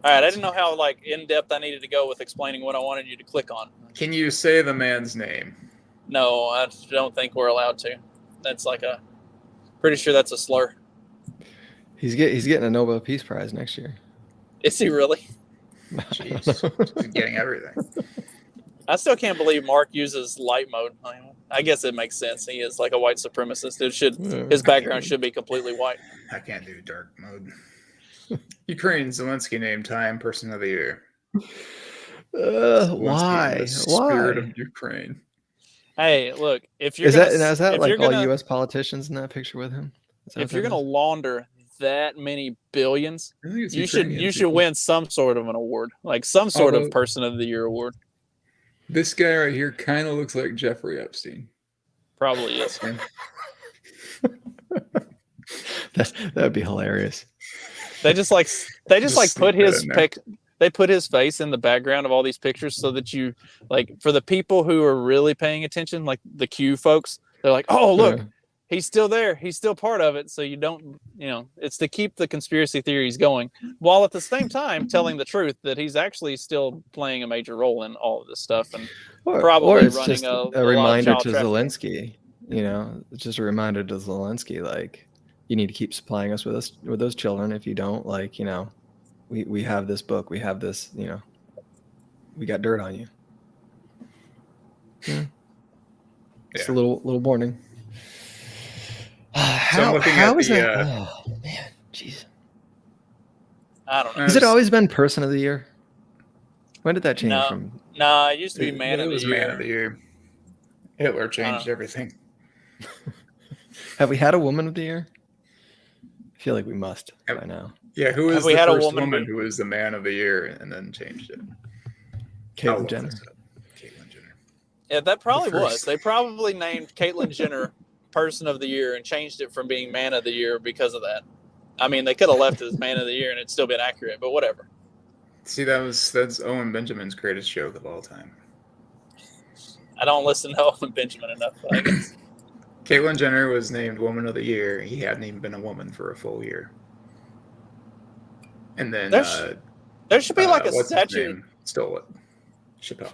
Speaker 2: All right, I didn't know how in depth I needed to go with explaining what I wanted you to click on.
Speaker 4: Can you say the man's name?
Speaker 2: No, I don't think we're allowed to. That's pretty sure that's a slur.
Speaker 5: he's getting a Nobel Peace Prize next year.
Speaker 2: Is he really?
Speaker 4: Jeez, he's getting everything.
Speaker 2: I still can't believe Mark uses light mode. I guess it makes sense. He is like a white supremacist. His background should be completely white.
Speaker 4: I can't do dark mode. Ukraine Zelensky named Time Person of the Year.
Speaker 5: Why?
Speaker 4: The spirit of Ukraine.
Speaker 2: Hey, look, if you're
Speaker 5: Is that like all U.S. politicians in that picture with him?
Speaker 2: If you're gonna launder that many billions,
Speaker 4: I think it's
Speaker 2: you
Speaker 4: Ukrainian
Speaker 2: should
Speaker 4: people.
Speaker 2: win some sort of an award, like some sort of Person of the Year award.
Speaker 4: This guy right here kind of looks like Jeffrey Epstein.
Speaker 2: Probably is.
Speaker 5: That would be hilarious.
Speaker 2: They just put his face in the background of all these pictures so that you, like, for the people who are really paying attention, like the Q folks, they're like, oh, look, he's still there. He's still part of it. So you don't, it's to keep the conspiracy theories going while at the same time telling the truth that he's actually still playing a major role in all of this stuff. And
Speaker 5: or it's
Speaker 2: running
Speaker 5: just
Speaker 2: a
Speaker 5: reminder
Speaker 2: lot of
Speaker 5: to
Speaker 2: child
Speaker 5: Zelensky, it's just a reminder to Zelensky, like, you need to keep supplying us with those children. If you don't, like, we have this book, we have this, we got dirt on you. Yeah. It's a little warning.
Speaker 4: I'm looking
Speaker 5: how
Speaker 4: at
Speaker 5: is
Speaker 4: the.
Speaker 5: that? Oh man, jeez.
Speaker 2: I don't know.
Speaker 5: Has it always been Person of the Year? When did that change
Speaker 2: No.
Speaker 5: from?
Speaker 2: Nah, it used to be Man
Speaker 4: it
Speaker 2: of the
Speaker 4: was
Speaker 2: Year.
Speaker 4: Man of the Year. Hitler changed everything.
Speaker 5: Have we had a Woman of the Year? I feel like we must by now.
Speaker 4: Yeah, who
Speaker 2: Have
Speaker 4: was
Speaker 2: we
Speaker 4: the
Speaker 2: had a
Speaker 4: first
Speaker 2: woman
Speaker 4: woman
Speaker 2: be-
Speaker 4: who was the Man of the Year and then changed it?
Speaker 5: Caitlyn
Speaker 4: I'll look
Speaker 5: Jenner.
Speaker 4: this up. Caitlyn Jenner.
Speaker 2: Yeah, that probably
Speaker 4: The
Speaker 2: was.
Speaker 4: first.
Speaker 2: They probably named Caitlyn Jenner Person of the Year and changed it from being Man of the Year because of that. I mean, they could have left it as Man of the Year and it'd still been accurate, but whatever.
Speaker 4: See, that's Owen Benjamin's greatest joke of all time.
Speaker 2: I don't listen to Owen Benjamin enough, I guess.
Speaker 4: Caitlyn Jenner was named Woman of the Year. He hadn't even been a woman for a full year. And then
Speaker 2: There should be like a
Speaker 4: what's his
Speaker 2: statute.
Speaker 4: name? Stole it. Chappelle.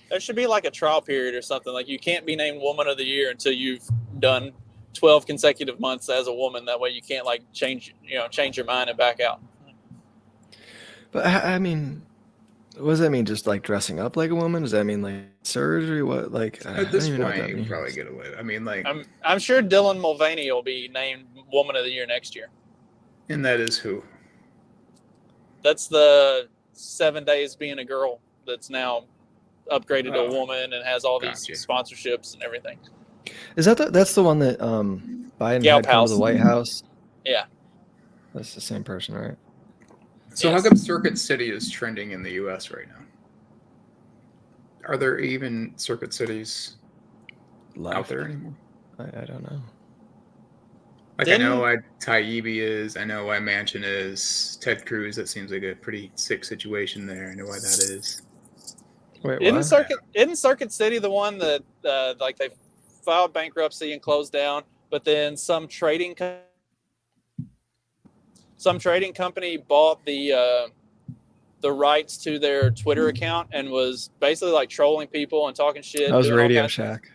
Speaker 2: There should be like a trial period or something. Like you can't be named Woman of the Year until you've done 12 consecutive months as a woman. That way you can't like change your mind and back out.
Speaker 5: But I mean, what does that mean? Just like dressing up like a woman? Does that mean like surgery? What like?
Speaker 4: At this
Speaker 5: I don't even know what
Speaker 4: point,
Speaker 5: that
Speaker 4: you
Speaker 5: means.
Speaker 4: can probably get away. I mean, like,
Speaker 2: I'm sure Dylan Mulvaney will be named Woman of the Year next year.
Speaker 4: and that is who?
Speaker 2: That's the 7 days being a girl that's now upgraded to a woman and has all these
Speaker 4: Gotcha.
Speaker 2: sponsorships and everything.
Speaker 5: Is that's the one that Biden
Speaker 2: Galp
Speaker 5: had come
Speaker 2: House.
Speaker 5: to the White House?
Speaker 2: Yeah.
Speaker 5: That's the same person, right?
Speaker 4: So
Speaker 2: Yes.
Speaker 4: how come Circuit City is trending in the U.S. right now? Are there even Circuit Cities out
Speaker 5: Left.
Speaker 4: there anymore?
Speaker 5: I don't know.
Speaker 4: Like, I know why Taibbi is. I know why Manchin is. Ted Cruz, that seems like a pretty sick situation there. I know why that is.
Speaker 5: Wait,
Speaker 2: Isn't
Speaker 5: what?
Speaker 2: Circuit City the one that like they filed bankruptcy and closed down, but then some trading company bought the rights to their Twitter account and was basically like trolling people and talking shit.
Speaker 5: That was
Speaker 2: doing all
Speaker 5: Radio
Speaker 2: kinds-
Speaker 5: Shack.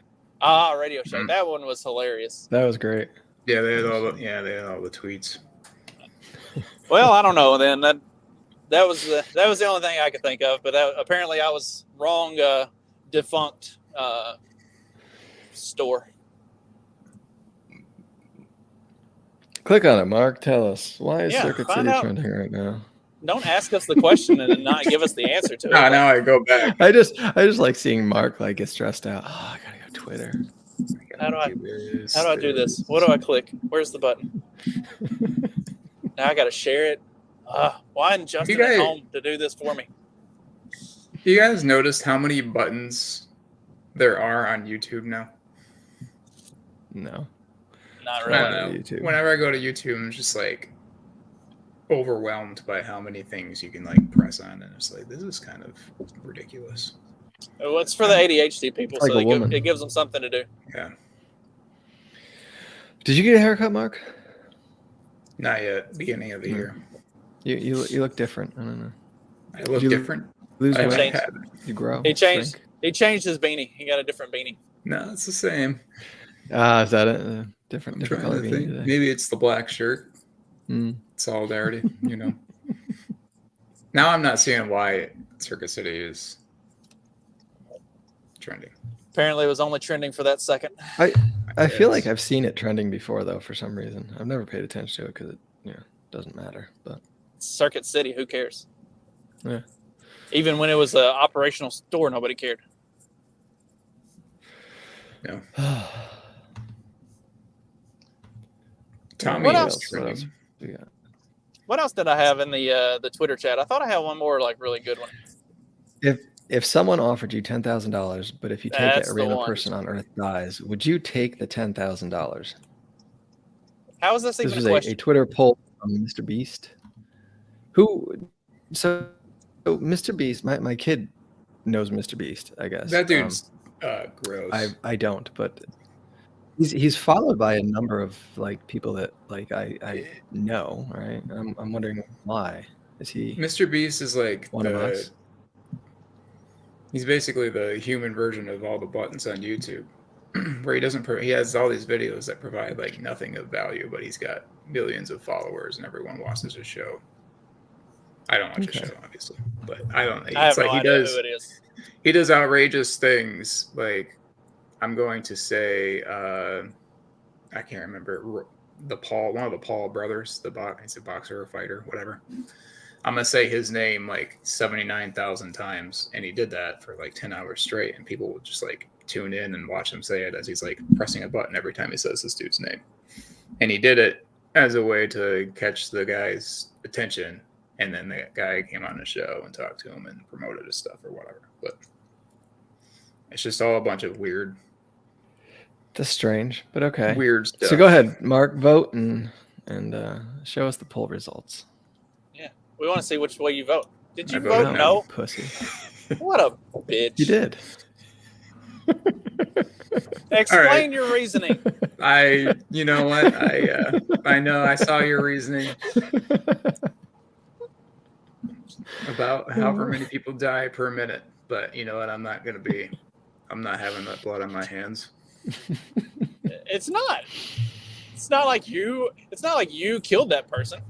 Speaker 2: Radio Shack.
Speaker 4: Mhm.
Speaker 2: That one was hilarious.
Speaker 5: That was great.
Speaker 4: Yeah, they had all the tweets.
Speaker 2: Well, I don't know. Then that was the only thing I could think of. But apparently, I was wrong. Defunct store.
Speaker 5: Click on it, Mark. Tell us why is
Speaker 2: Yeah,
Speaker 5: Circuit
Speaker 2: find
Speaker 5: City
Speaker 2: out.
Speaker 5: trending right now?
Speaker 2: Don't ask us the question and then not give us the answer to it.
Speaker 4: Now I go back.
Speaker 5: I just like seeing Mark like get stressed out. Oh, I gotta go Twitter.
Speaker 2: How do I do this? What do I click? Where's the button? Now I got to share it. Why isn't Justin at home to do this for me?
Speaker 4: You guys noticed how many buttons there are on YouTube now?
Speaker 5: No.
Speaker 2: Not
Speaker 4: I
Speaker 2: really.
Speaker 4: don't know.
Speaker 5: YouTube.
Speaker 4: Whenever I go to YouTube, I'm just like overwhelmed by how many things you can like press on, and it's like, this is kind of ridiculous.
Speaker 2: Well, it's for the ADHD people,
Speaker 5: Like
Speaker 2: so
Speaker 5: a woman.
Speaker 2: it gives them something to do.
Speaker 4: Yeah,
Speaker 5: Did you get a haircut, Mark?
Speaker 4: not yet. Beginning of the year,
Speaker 5: You look different. I don't know.
Speaker 4: I look
Speaker 5: You-
Speaker 4: different.
Speaker 5: Lose
Speaker 4: I
Speaker 5: weight.
Speaker 2: changed.
Speaker 4: had-
Speaker 5: You grow.
Speaker 2: He changed.
Speaker 5: shrink.
Speaker 2: He changed his beanie. He got a different beanie.
Speaker 4: No, it's the same.
Speaker 5: Is that it? Different
Speaker 4: I'm trying
Speaker 5: color
Speaker 4: to
Speaker 5: beanie
Speaker 4: think.
Speaker 5: today.
Speaker 4: Maybe it's the black shirt.
Speaker 5: Mm.
Speaker 4: Solidarity, you know. Now I'm not seeing why Circuit City is trending.
Speaker 2: Apparently, it was only trending for that second.
Speaker 5: I feel like
Speaker 4: Yes.
Speaker 5: I've seen it trending before though. For some reason, I've never paid attention to it because it doesn't matter. But
Speaker 2: Circuit City, who cares?
Speaker 5: Yeah.
Speaker 2: Even when it was an operational store, nobody cared.
Speaker 4: Tommy
Speaker 2: What
Speaker 4: is
Speaker 2: else?
Speaker 4: trending.
Speaker 5: Yeah.
Speaker 2: What else did I have in the Twitter chat? I thought I had one more like really good one.
Speaker 5: If someone offered you $10,000, but if you take
Speaker 2: That's
Speaker 5: it, a
Speaker 2: the
Speaker 5: random
Speaker 2: one.
Speaker 5: person on Earth dies, would you take the $10,000?
Speaker 2: How is this
Speaker 5: This
Speaker 2: even
Speaker 5: was
Speaker 2: a
Speaker 5: a
Speaker 2: question?
Speaker 5: Twitter poll from Mr. Beast. So Mr. Beast, my kid knows Mr. Beast, I guess.
Speaker 4: That dude's gross.
Speaker 5: I don't, but he's followed by a number of like people that like I know, right? I'm wondering why. Is he
Speaker 4: Mr. Beast is like
Speaker 5: one of us?
Speaker 4: He's basically the human version of all the buttons on YouTube, where he has all these videos that provide like nothing of value, but he's got millions of followers and everyone watches his show. I don't watch his show, obviously, but I don't.
Speaker 2: I have
Speaker 4: It's like
Speaker 2: no
Speaker 4: he
Speaker 2: idea
Speaker 4: does.
Speaker 2: who it is.
Speaker 4: He does outrageous things. Like I'm going to say, I can't remember one of the Paul brothers, he's a boxer or fighter, whatever. I'm gonna say his name like 79,000 times, and he did that for like 10 hours straight, and people would just like tune in and watch him say it as he's like pressing a button every time he says this dude's name. And he did it as a way to catch the guy's attention, and then the guy came on the show and talked to him and promoted his stuff or whatever. But it's just all a bunch of weird.
Speaker 5: That's strange, but okay.
Speaker 4: Weird stuff.
Speaker 5: So go ahead, Mark, vote and show us the poll results.
Speaker 2: Yeah, we want to see which way you vote. Did you
Speaker 4: I
Speaker 2: vote
Speaker 4: voted
Speaker 2: no?
Speaker 5: Pussy.
Speaker 2: What a bitch!
Speaker 5: You did.
Speaker 2: Explain
Speaker 4: right.
Speaker 2: your reasoning.
Speaker 4: You know what? I know I saw your reasoning about however many people die per minute, but you know what? I'm not having that blood on my hands.
Speaker 2: It's not. It's not like you killed that person.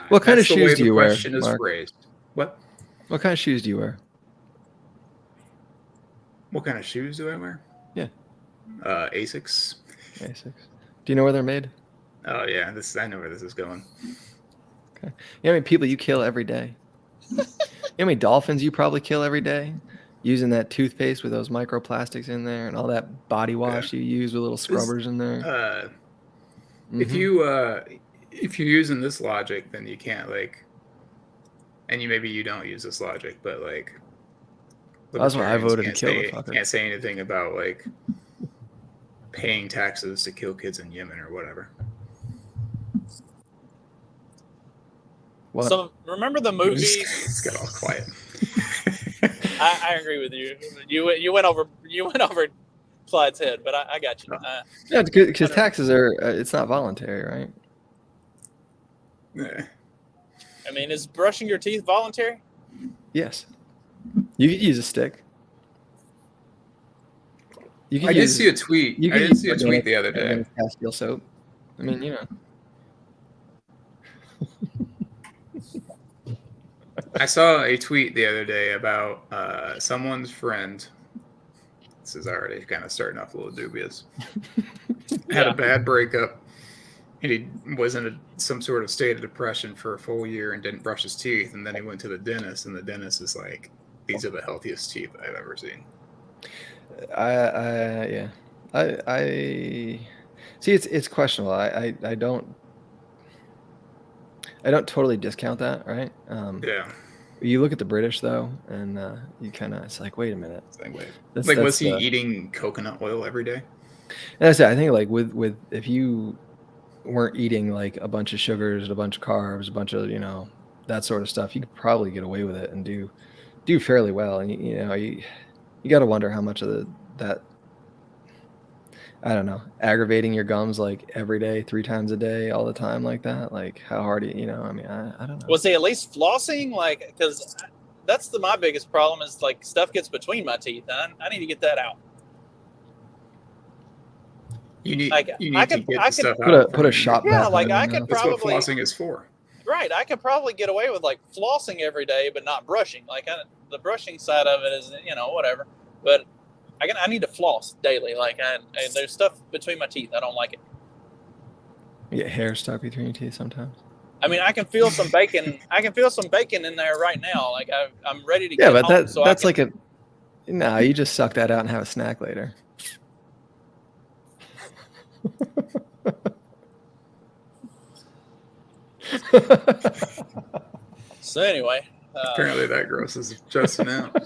Speaker 5: What kind of
Speaker 4: That's the way
Speaker 5: shoes do
Speaker 4: the
Speaker 5: you wear,
Speaker 4: question is
Speaker 5: Mark?
Speaker 4: phrased. What
Speaker 5: What kind of shoes do you wear?
Speaker 4: What kind of shoes do I wear?
Speaker 5: Yeah.
Speaker 4: Asics.
Speaker 5: Asics. Do you know where they're made?
Speaker 4: Oh yeah, I know where this is going.
Speaker 5: Okay. You know how many people you kill every day? You know how many dolphins you probably kill every day? Using that toothpaste with those microplastics in there and all that body wash you use with little scrubbers in there.
Speaker 4: If you're using this logic, then you can't and maybe you don't use this logic, but
Speaker 5: That's why I
Speaker 4: libertarians
Speaker 5: voted to
Speaker 4: can't
Speaker 5: kill the
Speaker 4: say-
Speaker 5: fucker.
Speaker 4: Can't say anything about paying taxes to kill kids in Yemen or whatever.
Speaker 5: What?
Speaker 2: So remember the movie?
Speaker 4: It's got all quiet.
Speaker 2: I agree with you. You went over Clyde's head, but I got you.
Speaker 5: Yeah, because taxes are it's not voluntary, right?
Speaker 4: Yeah.
Speaker 2: I mean, is brushing your teeth voluntary?
Speaker 5: Yes. You could use a stick. You
Speaker 4: I did see a tweet.
Speaker 5: You
Speaker 4: I
Speaker 5: could
Speaker 4: did see a
Speaker 5: use
Speaker 4: tweet the other day.
Speaker 5: Castile soap. I mean, you know.
Speaker 4: I saw a tweet the other day about someone's friend. This is already kind of starting off a little dubious. Had a bad breakup, and he was in some sort of state of depression for a full year and didn't brush his teeth. And then he went to the dentist, and the dentist is like, "These are the healthiest teeth I've ever seen."
Speaker 5: I see. It's questionable. I don't totally discount that, right?
Speaker 4: Yeah.
Speaker 5: You look at the British though, and you kind of it's like, wait a minute.
Speaker 4: Was he eating coconut oil every day?
Speaker 5: And I said, I think with if you weren't eating like a bunch of sugars, a bunch of carbs, a bunch of that sort of stuff, you could probably get away with it and do fairly well. And you got to wonder how much of that I don't know, aggravating your gums like every day, 3 times a day, all the time like that. Like how hard I mean, I don't know.
Speaker 2: Was he at least flossing? Because that's my biggest problem is stuff gets between my teeth. I need to get that out.
Speaker 4: You need
Speaker 2: I
Speaker 4: to
Speaker 2: could
Speaker 4: get the stuff out.
Speaker 5: Put a shot.
Speaker 2: Yeah,
Speaker 5: back
Speaker 2: like
Speaker 5: on
Speaker 2: I
Speaker 5: your
Speaker 2: could
Speaker 5: mouth.
Speaker 4: That's what
Speaker 2: probably
Speaker 4: flossing is for.
Speaker 2: right. I could probably get away with flossing every day, but not brushing. The brushing side of it is whatever. But I need to floss daily. There's stuff between my teeth. I don't like it.
Speaker 5: You get hair stuck between your teeth sometimes.
Speaker 2: I mean, I can feel some bacon. I can feel some bacon in there right now. I'm ready to
Speaker 5: Yeah,
Speaker 2: get
Speaker 5: but
Speaker 2: home.
Speaker 5: that's you just suck that out and have a snack later.
Speaker 2: So anyway,
Speaker 4: Apparently that grosses Justin out.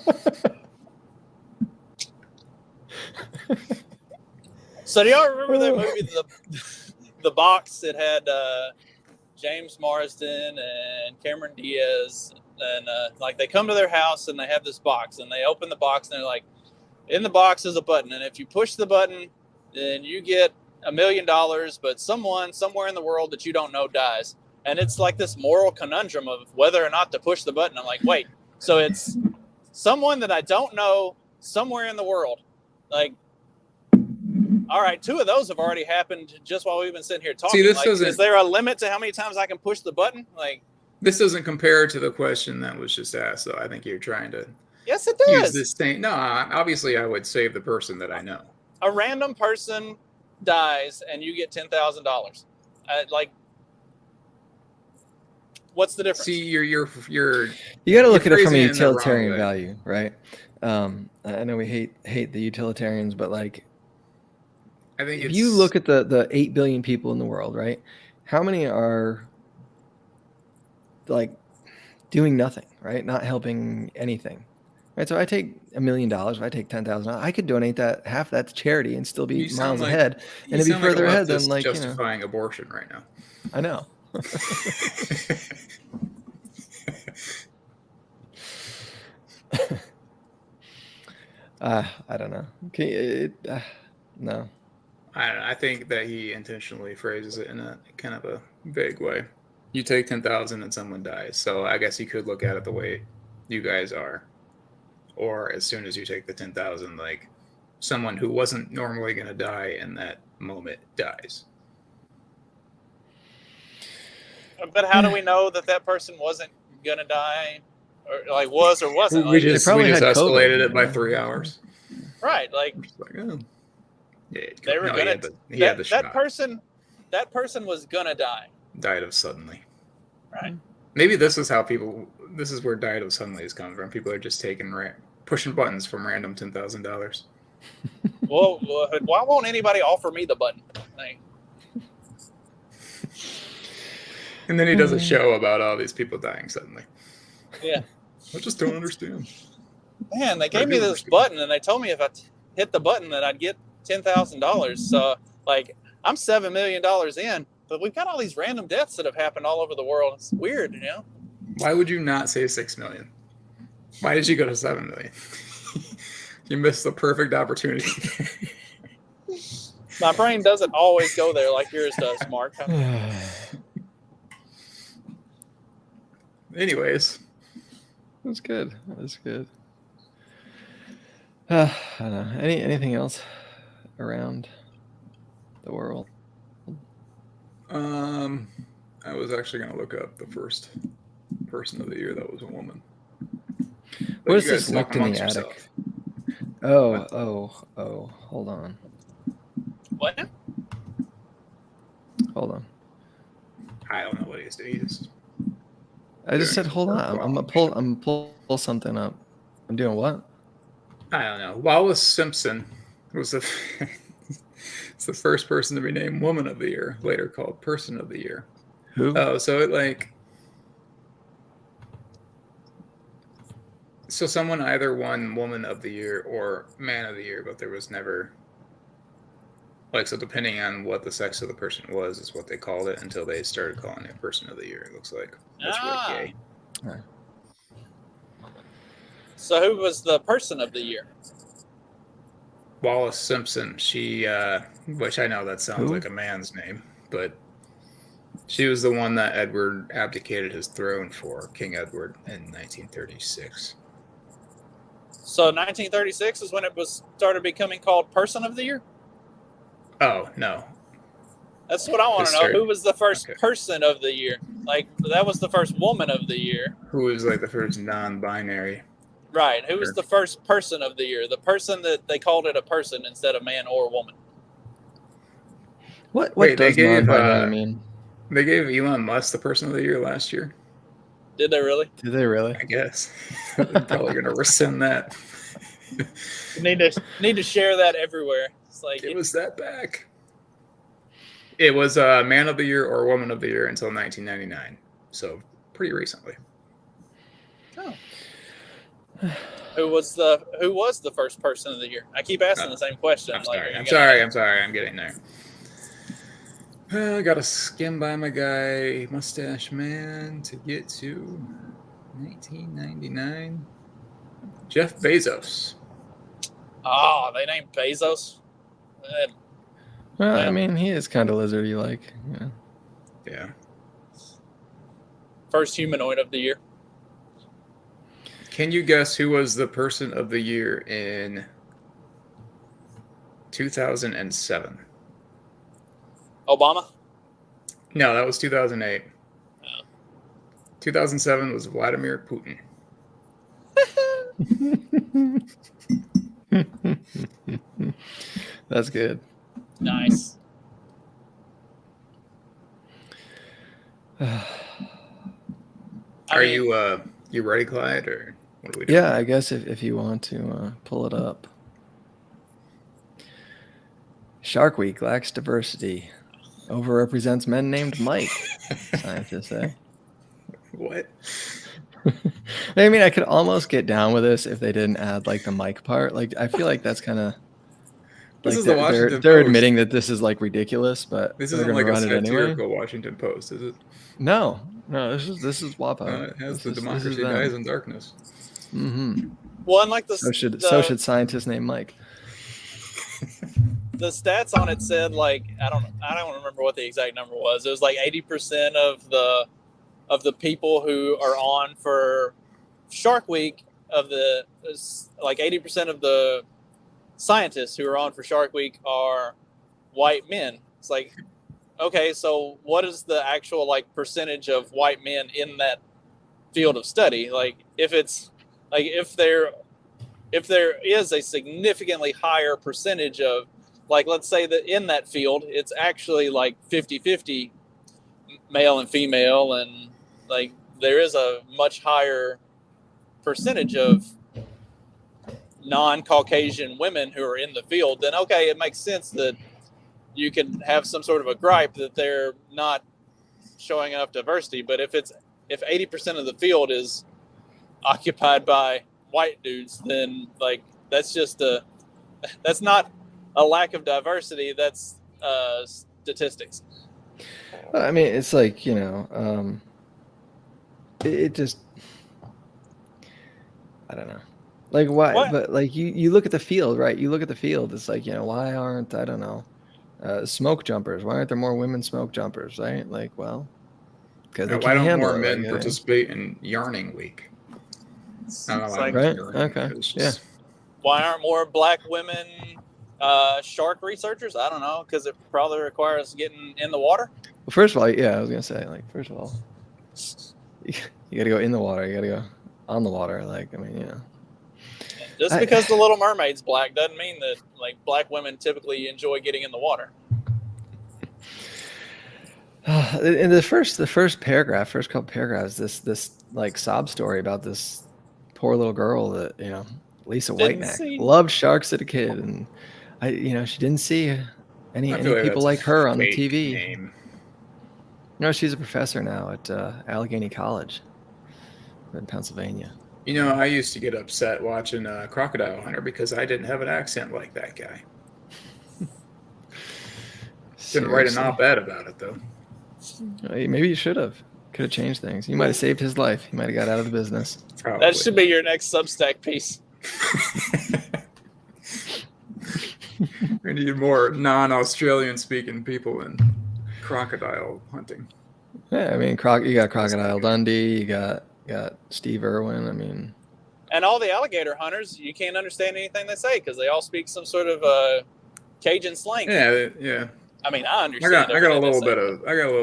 Speaker 2: so do y'all remember that movie, the box? It had James Marsden and Cameron Diaz, and they come to their house and they have this box, and they open the box and they're like, in the box is a button, and if you push the button, then you get $1 million, but someone somewhere in the world that you don't know dies. And it's like this moral conundrum of whether or not to push the button. I'm like, wait, so it's someone that I don't know somewhere in the world. All right, 2 of those have already happened just while we've been sitting here talking.
Speaker 4: See, this doesn't-
Speaker 2: is there a limit to how many times I can push the button?
Speaker 4: This doesn't compare to the question that was just asked, though. I think you're trying to
Speaker 2: Yes, it
Speaker 4: use
Speaker 2: does.
Speaker 4: this thing. No, obviously I would save the person that I know.
Speaker 2: A random person dies and you get $10,000. Like, what's the difference?
Speaker 4: See, you're
Speaker 5: You got to look at it from
Speaker 4: phrasing
Speaker 5: a
Speaker 4: it in the wrong
Speaker 5: utilitarian
Speaker 4: way.
Speaker 5: value, right? I know we hate the utilitarians, but like,
Speaker 4: I think
Speaker 5: if you look at the 8 billion people in the world, right? How many are like doing nothing, right? Not helping anything, right? So I take $1 million. If I take 10,000, I could donate that half that to charity and still be
Speaker 4: You sound
Speaker 5: miles
Speaker 4: like-
Speaker 5: ahead,
Speaker 4: you
Speaker 5: and it'd be
Speaker 4: sound like a
Speaker 5: further ahead than
Speaker 4: leftist
Speaker 5: like
Speaker 4: justifying abortion right now.
Speaker 5: I know. I don't know. No.
Speaker 4: I think that he intentionally phrases it in a kind of a vague way. You take 10,000 and someone dies. So I guess you could look at it the way you guys are. Or as soon as you take the 10,000, like someone who wasn't normally going to die in that moment dies.
Speaker 2: But how do we know that person wasn't gonna die, or like was or wasn't?
Speaker 4: We
Speaker 2: Like,
Speaker 4: just
Speaker 5: probably had
Speaker 4: escalated
Speaker 5: COVID,
Speaker 4: it by
Speaker 5: yeah.
Speaker 4: 3 hours.
Speaker 2: right? Like,
Speaker 4: We're just like, oh. Yeah,
Speaker 2: they were
Speaker 4: no,
Speaker 2: gonna.
Speaker 4: he had the
Speaker 2: that
Speaker 4: shot.
Speaker 2: that person was gonna die.
Speaker 4: Died of suddenly.
Speaker 2: Right.
Speaker 4: Maybe this is where died of suddenly is coming from. People are just pushing buttons from random $10,000.
Speaker 2: Well, why won't anybody offer me the button? Like,
Speaker 4: And then he does a show about all these people dying suddenly.
Speaker 2: yeah,
Speaker 4: I just don't understand.
Speaker 2: man, they gave
Speaker 4: I
Speaker 2: me
Speaker 4: do
Speaker 2: this
Speaker 4: understand.
Speaker 2: button and they told me if I hit the button that I'd get $10,000. So, like, I'm $7 million in, but we've got all these random deaths that have happened all over the world. It's weird, you know.
Speaker 4: Why would you not say 6 million? Why did you go to 7 million? You missed the perfect opportunity.
Speaker 2: My brain doesn't always go there like yours does, Mark.
Speaker 4: Anyways,
Speaker 5: That's good. That's good. I don't know. Anything else around the world?
Speaker 4: I was actually going to look up the first person of the year that was a woman. But
Speaker 5: What is
Speaker 4: you guys
Speaker 5: this locked
Speaker 4: talk
Speaker 5: in the
Speaker 4: amongst
Speaker 5: attic?
Speaker 4: yourself.
Speaker 5: Oh. Hold on.
Speaker 2: What?
Speaker 5: Hold on.
Speaker 4: I don't know what he's doing. He's
Speaker 5: I just
Speaker 4: doing
Speaker 5: said hold
Speaker 4: work
Speaker 5: on.
Speaker 4: while
Speaker 5: I'm gonna pull something up. I'm doing what?
Speaker 4: I don't know. Wallace Simpson was the it's the first person to be named Woman of the Year, later called Person of the Year.
Speaker 5: Who?
Speaker 4: Oh, so so someone either won Woman of the Year or Man of the Year, but there was never so depending on what the sex of the person was is what they called it until they started calling it Person of the Year. It looks like that's really gay.
Speaker 2: So who was the person of the year?
Speaker 4: Wallace Simpson. She, which I know that sounds
Speaker 5: Who?
Speaker 4: like a man's name, but she was the one that Edward abdicated his throne for, King Edward, in 1936.
Speaker 2: So 1936 is when it started becoming called person of the year?
Speaker 4: Oh, no.
Speaker 2: That's what I want to know.
Speaker 4: Started-
Speaker 2: Who was the first
Speaker 4: okay.
Speaker 2: person of the year? Like, that was the first woman of the year.
Speaker 4: Who was the first non-binary?
Speaker 2: Right. Who was
Speaker 4: Sure.
Speaker 2: the first person of the year? The person that they called it a person instead of man or woman.
Speaker 5: What
Speaker 4: Wait, they
Speaker 5: does
Speaker 4: gave,
Speaker 5: non-binary mean?
Speaker 4: They gave Elon Musk the Person of the Year last year.
Speaker 2: Did they really?
Speaker 5: Did they really?
Speaker 4: I guess. They're probably going to rescind that.
Speaker 2: Need to share that everywhere. It's like,
Speaker 4: Give us that back. It was Man of the Year or Woman of the Year until 1999. So pretty recently.
Speaker 2: who was the first person of the year? I keep asking the same question.
Speaker 4: I'm sorry. I'm getting there. I got to skim by my guy, Mustache Man, to get to 1999. Jeff Bezos.
Speaker 2: Oh, they named Bezos.
Speaker 5: Well,
Speaker 2: Yeah.
Speaker 5: I mean, he is kind of lizardy like. Yeah.
Speaker 4: Yeah.
Speaker 2: First humanoid of the year.
Speaker 4: Can you guess who was the Person of the Year in 2007?
Speaker 2: Obama.
Speaker 4: No, that was 2008.
Speaker 2: Oh.
Speaker 4: 2007 was Vladimir Putin.
Speaker 5: That's good.
Speaker 2: Nice.
Speaker 4: Are you ready, Clyde, or what are we doing?
Speaker 5: Yeah, I guess if you want to pull it up. Shark Week lacks diversity. Overrepresents men named Mike, scientists say.
Speaker 4: What?
Speaker 5: I mean, I could almost get down with this if they didn't add like the Mike part. Like, I feel like that's kind of
Speaker 4: This
Speaker 5: like
Speaker 4: is the Washington
Speaker 5: they're
Speaker 4: Post.
Speaker 5: admitting that this is like ridiculous, but
Speaker 4: This
Speaker 5: they're
Speaker 4: isn't
Speaker 5: going
Speaker 4: like
Speaker 5: to
Speaker 4: a
Speaker 5: run it anyway.
Speaker 4: satirical Washington Post, is it?
Speaker 5: No, this is WAPO.
Speaker 4: It has
Speaker 5: This
Speaker 4: the
Speaker 5: is
Speaker 4: democracy
Speaker 5: them.
Speaker 4: dies in darkness.
Speaker 5: Mm-hmm.
Speaker 2: Well, and like
Speaker 5: So should scientists named Mike.
Speaker 2: the stats on it said like I don't remember what the exact number was. It was like 80% of the people who are on for Shark Week like 80% of the scientists who are on for Shark Week are white men. It's like, okay, so what is the actual like percentage of white men in that field of study? Like if there is a significantly higher percentage of, like, let's say that in that field it's actually like 50-50 male and female, and like there is a much higher percentage of non-Caucasian women who are in the field, then okay, it makes sense that you can have some sort of a gripe that they're not showing enough diversity. But if 80% of the field is occupied by white dudes, then like that's not a lack of diversity, that's statistics.
Speaker 5: I mean, it's like, it just, I don't know. Like why?
Speaker 2: What?
Speaker 5: But like you look at the field, right? You look at the field. It's like, why aren't, I don't know, smoke jumpers? Why aren't there more women smoke jumpers? Right? Like, well, because they
Speaker 4: Why
Speaker 5: can't
Speaker 4: don't
Speaker 5: handle
Speaker 4: more
Speaker 5: it.
Speaker 4: men
Speaker 5: like,
Speaker 4: participate in yarning week? I don't know.
Speaker 2: Like,
Speaker 5: right?
Speaker 4: Yarning.
Speaker 5: Okay.
Speaker 4: It's just-
Speaker 2: why aren't more black women shark researchers? I don't know, because it probably requires getting in the water.
Speaker 5: Well, first of all, yeah, I was gonna say, like, first of all, you got to go in the water. You got to go on the water. Like, I mean,
Speaker 2: Just because the Little Mermaid's black doesn't mean that like black women typically enjoy getting in the water.
Speaker 5: In the first couple paragraphs, this like sob story about this poor little girl that Lisa
Speaker 2: Didn't
Speaker 5: Whiteneck
Speaker 2: see.
Speaker 5: loved sharks as a kid, and she didn't see any
Speaker 4: I feel like
Speaker 5: people
Speaker 4: that's
Speaker 5: like
Speaker 4: a
Speaker 5: her on the
Speaker 4: fake
Speaker 5: TV.
Speaker 4: name.
Speaker 5: No, she's a professor now at Allegheny College in Pennsylvania.
Speaker 4: I used to get upset watching Crocodile Hunter because I didn't have an accent like that guy. Didn't write an op-ed about it, though.
Speaker 5: Maybe you should have. Could have changed things. You might have saved his life. He might have got out of the business.
Speaker 4: Probably.
Speaker 2: That should be your next Substack piece.
Speaker 4: We need more non-Australian speaking people in crocodile hunting.
Speaker 5: Yeah, I mean, you got Crocodile Dundee. You got Steve Irwin. I mean,
Speaker 2: And all the alligator hunters, you can't understand anything they say because they all speak some sort of Cajun slang.
Speaker 4: Yeah.
Speaker 2: I mean, I understand.
Speaker 4: I got a little
Speaker 2: everything they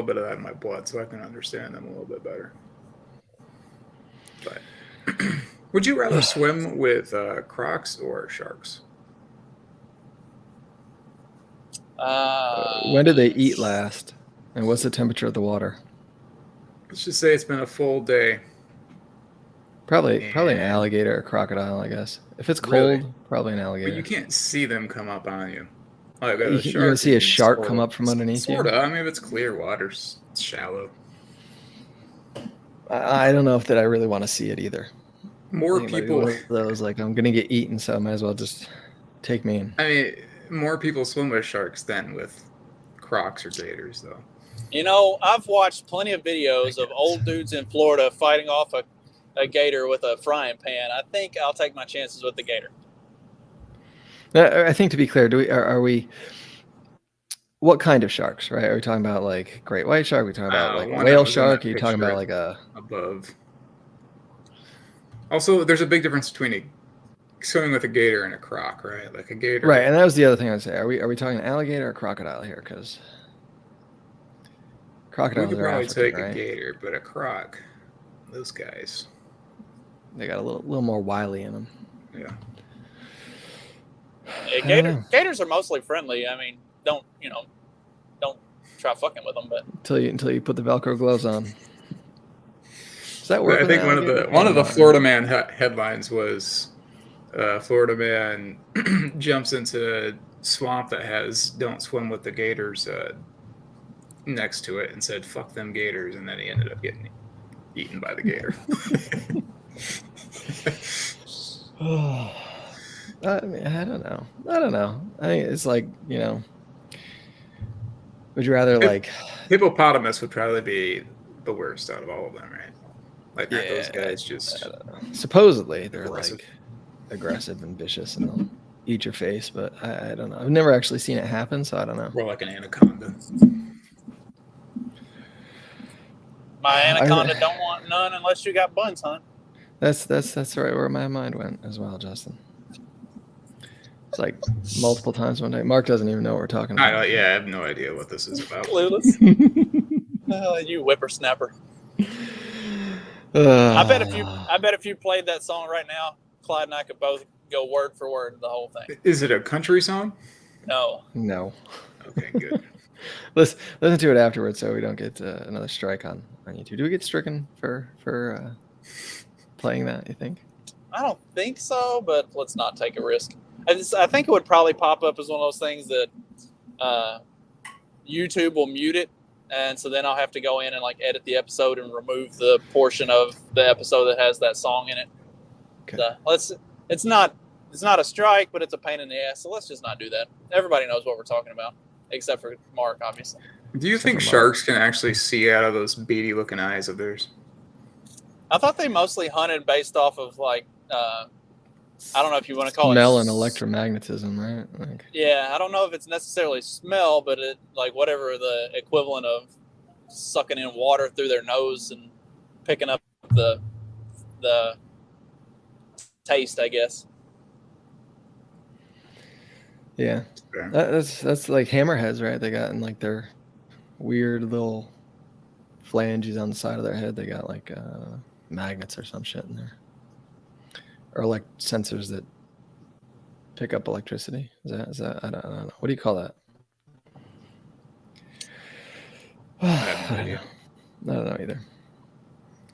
Speaker 4: bit of that in my blood, so I can understand them a little bit better. But would you rather swim with crocs or sharks?
Speaker 2: say.
Speaker 5: when did they eat last? And what's the temperature of the water?
Speaker 4: Let's just say it's been a full day.
Speaker 5: Probably an
Speaker 4: And-
Speaker 5: alligator or crocodile, I guess. If it's cold,
Speaker 4: Really?
Speaker 5: probably an alligator.
Speaker 4: But you can't see them come up on you. Like
Speaker 5: You can see a shark come up from underneath you?
Speaker 4: Sort of. I mean, if it's clear water, it's shallow.
Speaker 5: I don't know if that I really want to see it either.
Speaker 4: More
Speaker 5: I think it might be
Speaker 4: people.
Speaker 5: one of those like I'm gonna get eaten, so I might as well just take me in.
Speaker 4: I mean, more people swim with sharks than with crocs or gators, though.
Speaker 2: I've watched plenty of videos of old dudes in Florida fighting off a gator with a frying pan. I think I'll take my chances with the gator.
Speaker 5: I think, to be clear, are we? What kind of sharks? Right? Are we talking about like great white shark? Are we talking about like
Speaker 4: one
Speaker 5: whale
Speaker 4: that was in that
Speaker 5: shark? Are you talking
Speaker 4: picture
Speaker 5: about like a?
Speaker 4: above? Also, there's a big difference between swimming with a gator and a croc, right? Like a gator,
Speaker 5: Right, and that was the other thing I'd say. Are we talking alligator or crocodile here? Because
Speaker 4: We
Speaker 5: crocodiles
Speaker 4: could
Speaker 5: are
Speaker 4: probably
Speaker 5: African,
Speaker 4: take
Speaker 5: right?
Speaker 4: a gator, but a croc, those guys.
Speaker 5: They got a little more wily in them.
Speaker 4: Yeah.
Speaker 2: Yeah, gators are mostly friendly. I mean, don't try fucking with them. But
Speaker 5: until you put the Velcro gloves on. Does that work?
Speaker 4: I think one of the Florida Man headlines was Florida Man jumps into a swamp that has "Don't swim with the gators" next to it and said "fuck them gators," and then he ended up getting eaten by the gator.
Speaker 5: I mean, I don't know. I think it's like, would you rather like
Speaker 4: Hippopotamus would probably be the worst out of all of them, right? Like those guys just
Speaker 5: supposedly they're
Speaker 4: aggressive.
Speaker 5: like aggressive and vicious and they'll eat your face, but I don't know. I've never actually seen it happen, so I don't know.
Speaker 4: More like an anaconda.
Speaker 2: my anaconda don't want none unless you got buns, huh?
Speaker 5: That's right where my mind went as well, Justin. It's like multiple times one day. Mark doesn't even know what we're talking about.
Speaker 4: I have no idea what this is about.
Speaker 2: Clueless. You whippersnapper. I bet if you played that song right now, Clyde and I could both go word for word the whole thing.
Speaker 4: Is it a country song?
Speaker 2: No.
Speaker 4: Okay, good.
Speaker 5: Listen to it afterwards so we don't get another strike on YouTube. Do we get stricken for playing that, you think?
Speaker 2: I don't think so, but let's not take a risk. I think it would probably pop up as one of those things that YouTube will mute it, and so then I'll have to go in and like edit the episode and remove the portion of the episode that has that song in it.
Speaker 5: Okay.
Speaker 2: So it's not a strike, but it's a pain in the ass. So let's just not do that. Everybody knows what we're talking about, except for Mark, obviously.
Speaker 4: Do you think sharks can actually see out of those beady looking eyes of theirs?
Speaker 2: I thought they mostly hunted based off of like I don't know if you want to call
Speaker 5: smell
Speaker 2: it
Speaker 5: and electromagnetism, right? Like,
Speaker 2: yeah, I don't know if it's necessarily smell, but it like whatever the equivalent of sucking in water through their nose and picking up the taste, I guess.
Speaker 5: yeah, that's like hammerheads, right? They got in like their weird little phalanges on the side of their head. They got like magnets or some shit in there. Or like sensors that pick up electricity. Is that I don't know. What do you call that?
Speaker 4: I have no idea.
Speaker 5: I don't know either.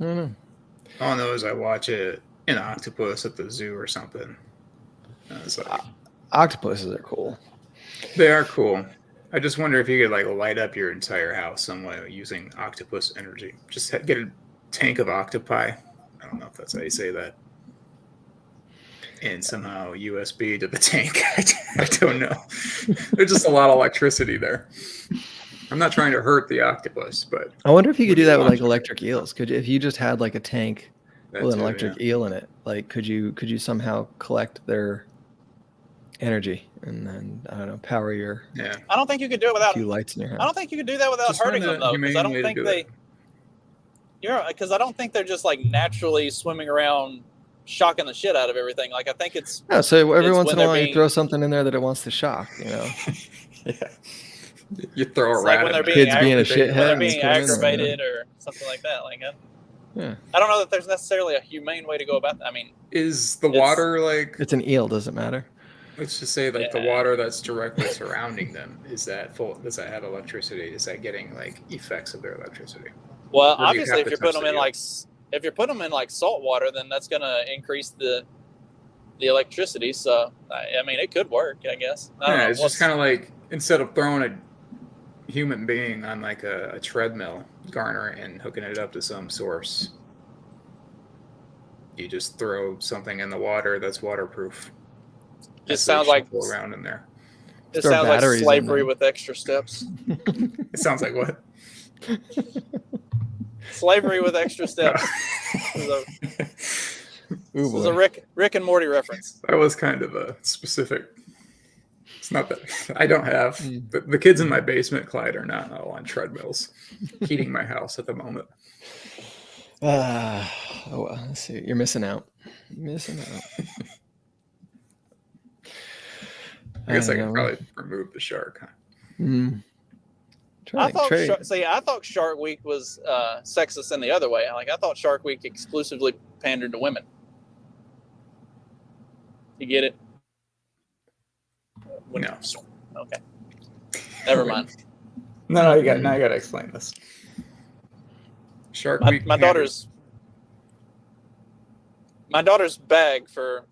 Speaker 5: I don't know.
Speaker 4: All I know is I watch an octopus at the zoo or something. And it's like,
Speaker 5: octopuses are cool.
Speaker 4: They are cool. I just wonder if you could like light up your entire house some way using octopus energy. Just get a tank of octopi. I don't know if that's how you say that. And somehow USB to the tank. I don't know. There's just a lot of electricity there. I'm not trying to hurt the octopus, but
Speaker 5: I wonder if you could do that with like electric eels. If you just had like a tank with an electric eel in it, like could you somehow collect their energy and then I don't know, power your
Speaker 2: I don't think you could do it without
Speaker 5: few lights in your house.
Speaker 2: I don't think you could do that without
Speaker 4: Just
Speaker 2: hurting
Speaker 4: find
Speaker 2: them
Speaker 4: a
Speaker 2: though, because I don't think because I don't think they're just like naturally swimming around shocking the shit out of everything. Like I think it's
Speaker 5: so every
Speaker 2: it's
Speaker 5: once
Speaker 2: when
Speaker 5: in a
Speaker 2: they're
Speaker 5: while you
Speaker 2: being-
Speaker 5: throw something in there that it wants to shock,
Speaker 4: yeah. You throw a
Speaker 2: It's like
Speaker 4: rat
Speaker 2: when they're
Speaker 4: in
Speaker 2: being,
Speaker 5: Kids being a shithead
Speaker 2: when they're
Speaker 5: and
Speaker 2: being
Speaker 5: swimming in there,
Speaker 2: aggravated or something like that. Like
Speaker 5: yeah.
Speaker 2: I don't know that there's necessarily a humane way to go about that. I mean,
Speaker 4: Is the water like,
Speaker 5: It's an eel, does it matter?
Speaker 4: let's just say like the
Speaker 2: Yeah.
Speaker 4: water that's directly surrounding them, is that full? Does that have electricity? Is that getting like effects of their electricity?
Speaker 2: well,
Speaker 4: Or do you
Speaker 2: obviously,
Speaker 4: have
Speaker 2: if
Speaker 4: to
Speaker 2: you're putting
Speaker 4: touch
Speaker 2: them in
Speaker 4: the
Speaker 2: like if you're putting them in like salt water, then that's going to increase the electricity. So I mean, it could work, I guess. I don't know.
Speaker 4: It's just kind of like instead of throwing a human being on like a treadmill, Garner, and hooking it up to some source, you just throw something in the water that's waterproof.
Speaker 2: Just
Speaker 4: So
Speaker 2: sounds
Speaker 4: you
Speaker 2: like
Speaker 4: float around in there.
Speaker 2: it
Speaker 5: Throw
Speaker 2: sounds like
Speaker 5: batteries in
Speaker 2: slavery
Speaker 5: there.
Speaker 2: with extra steps.
Speaker 4: It sounds like what?
Speaker 2: Slavery with extra steps. This is a Rick and Morty reference.
Speaker 4: That was kind of a specific. It's not that I don't have the kids in my basement, Clyde, are not all on treadmills, heating my house at the moment.
Speaker 5: Oh well, let's see. You're missing out. Missing out.
Speaker 4: I guess I
Speaker 5: don't
Speaker 4: could
Speaker 5: know.
Speaker 4: probably remove the shark. Huh?
Speaker 5: Mm.
Speaker 2: I thought Shark Week was sexist in the other way. Like I thought Shark Week exclusively pandered to women. You get it?
Speaker 4: No.
Speaker 2: Okay. Never mind.
Speaker 4: No, you got to explain this. Shark Week.
Speaker 2: My daughter's bag for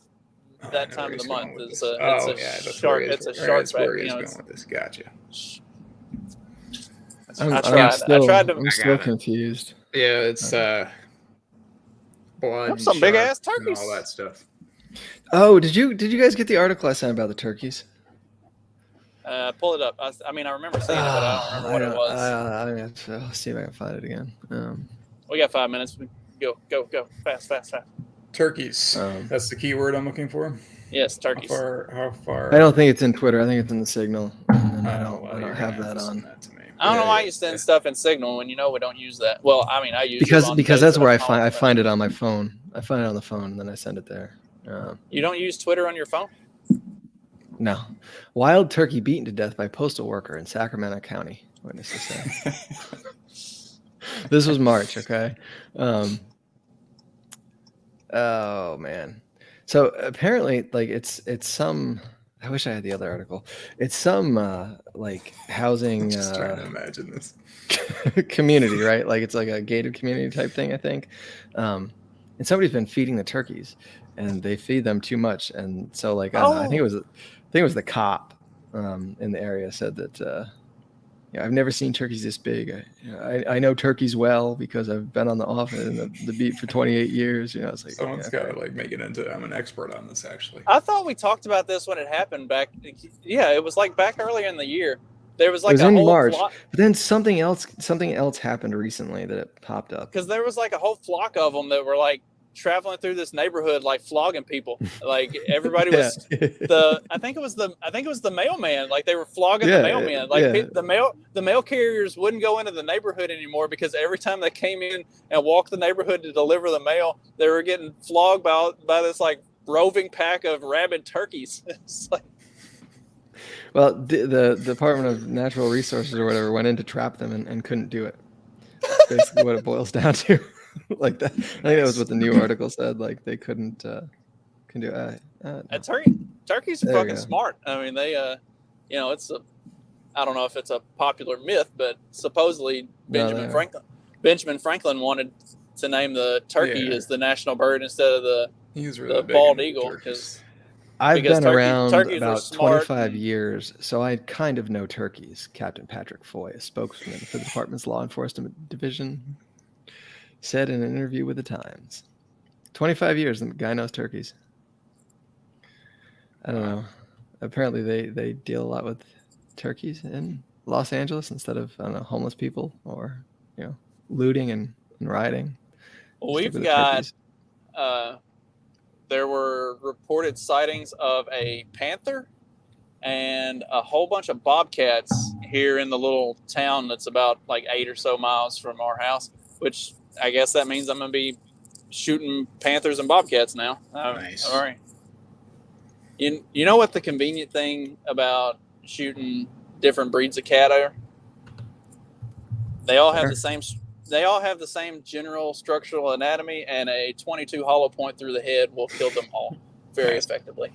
Speaker 2: that time of the month is a shark. It's a shark bag.
Speaker 4: Where he's going with this. Gotcha.
Speaker 2: I tried to.
Speaker 5: I'm still confused.
Speaker 4: Yeah, it's blood.
Speaker 2: Some big ass
Speaker 4: and
Speaker 2: turkeys.
Speaker 4: all that stuff.
Speaker 5: Oh, did you guys get the article I sent about the turkeys?
Speaker 2: Pull it up. I mean, I remember seeing it, but I don't remember what it was.
Speaker 5: I'll see if I can find it again.
Speaker 2: We got 5 minutes. Go. Fast.
Speaker 4: Turkeys. That's the key word I'm looking for.
Speaker 2: Yes, turkeys.
Speaker 4: How far?
Speaker 5: I don't think it's in Twitter. I think it's in the Signal. And I don't have that on.
Speaker 2: I don't know why you send stuff in Signal when you know we don't use that. Well, I mean, I use
Speaker 5: because
Speaker 2: it on
Speaker 5: because that's where I
Speaker 2: phone,
Speaker 5: find it on my phone. I find it on the phone and then I send it there.
Speaker 2: You don't use Twitter on your phone?
Speaker 5: No. Wild turkey beaten to death by postal worker in Sacramento County. Witnesses say. This was March. Okay. Oh man. So apparently, like it's some. I wish I had the other article. It's some like housing.
Speaker 4: I'm just trying to imagine this
Speaker 5: community, right? Like it's like a gated community type thing, I think. And somebody's been feeding the turkeys, and they feed them too much, and so like I don't know, I think it was the cop in the area said that. I've never seen turkeys this big. I know turkeys well because I've been on the office and the beat for 28 years. It's like
Speaker 4: someone's got to like make it into. I'm an expert on this, actually.
Speaker 2: I thought we talked about this when it happened back. Yeah, it was like back earlier in the year. There was like
Speaker 5: it was in
Speaker 2: whole
Speaker 5: March,
Speaker 2: flock,
Speaker 5: but then something else happened recently that it popped up.
Speaker 2: Because there was like a whole flock of them that were like traveling through this neighborhood, like flogging people. Like everybody was I think it was the mailman. Like they were flogging the mailman. Like the mail carriers wouldn't go into the neighborhood anymore because every time they came in and walked the neighborhood to deliver the mail, they were getting flogged by this like roving pack of rabid turkeys. It's like,
Speaker 5: well, the Department of Natural Resources or whatever went in to trap them and couldn't do it. That's basically what it boils down to. Like that, I think that was what the new article said. Like they couldn't do it. No.
Speaker 2: Turkeys are fucking smart. I mean, they it's I don't know if it's a popular myth, but supposedly Benjamin Franklin wanted to name the turkey as the national bird instead of the bald eagle because
Speaker 5: I've been around about
Speaker 2: smart
Speaker 5: 25 years, so I kind of know turkeys. Captain Patrick Foy, a spokesman for the department's law enforcement division, said in an interview with the Times. 25 years, and the guy knows turkeys. I don't know. Apparently, they deal a lot with turkeys in Los Angeles instead of, I don't know, homeless people or, looting and rioting.
Speaker 2: Well, we've got, there were reported sightings of a panther and a whole bunch of bobcats here in the little town that's about like 8 or so miles from our house, which I guess that means I'm going to be shooting panthers and bobcats now.
Speaker 4: Nice.
Speaker 2: All right. You know what the convenient thing about shooting different breeds of cat are? They all have the same. They all have the same general structural anatomy, and a .22 hollow point through the head will kill them all very effectively.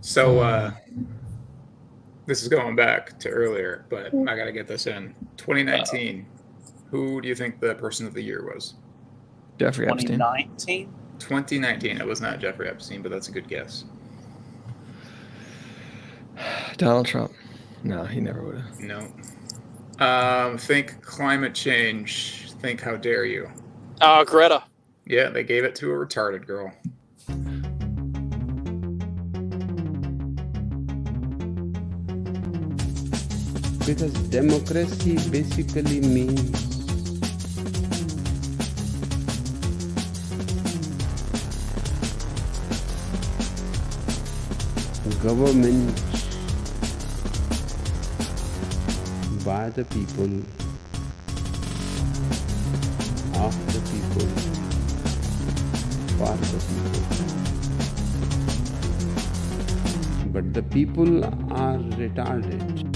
Speaker 4: So this is going back to earlier, but I got to get this in. 2019. Who do you think the person of the year was?
Speaker 5: Jeffrey Epstein.
Speaker 2: 2019?
Speaker 4: It was not Jeffrey Epstein, but that's a good guess.
Speaker 5: Donald Trump. No, he never would have.
Speaker 4: No. Think climate change. Think how dare you.
Speaker 2: Greta.
Speaker 4: Yeah, they gave it to a retarded girl.
Speaker 7: Because democracy basically means government by the people, of the people, for the people. But the people are retarded.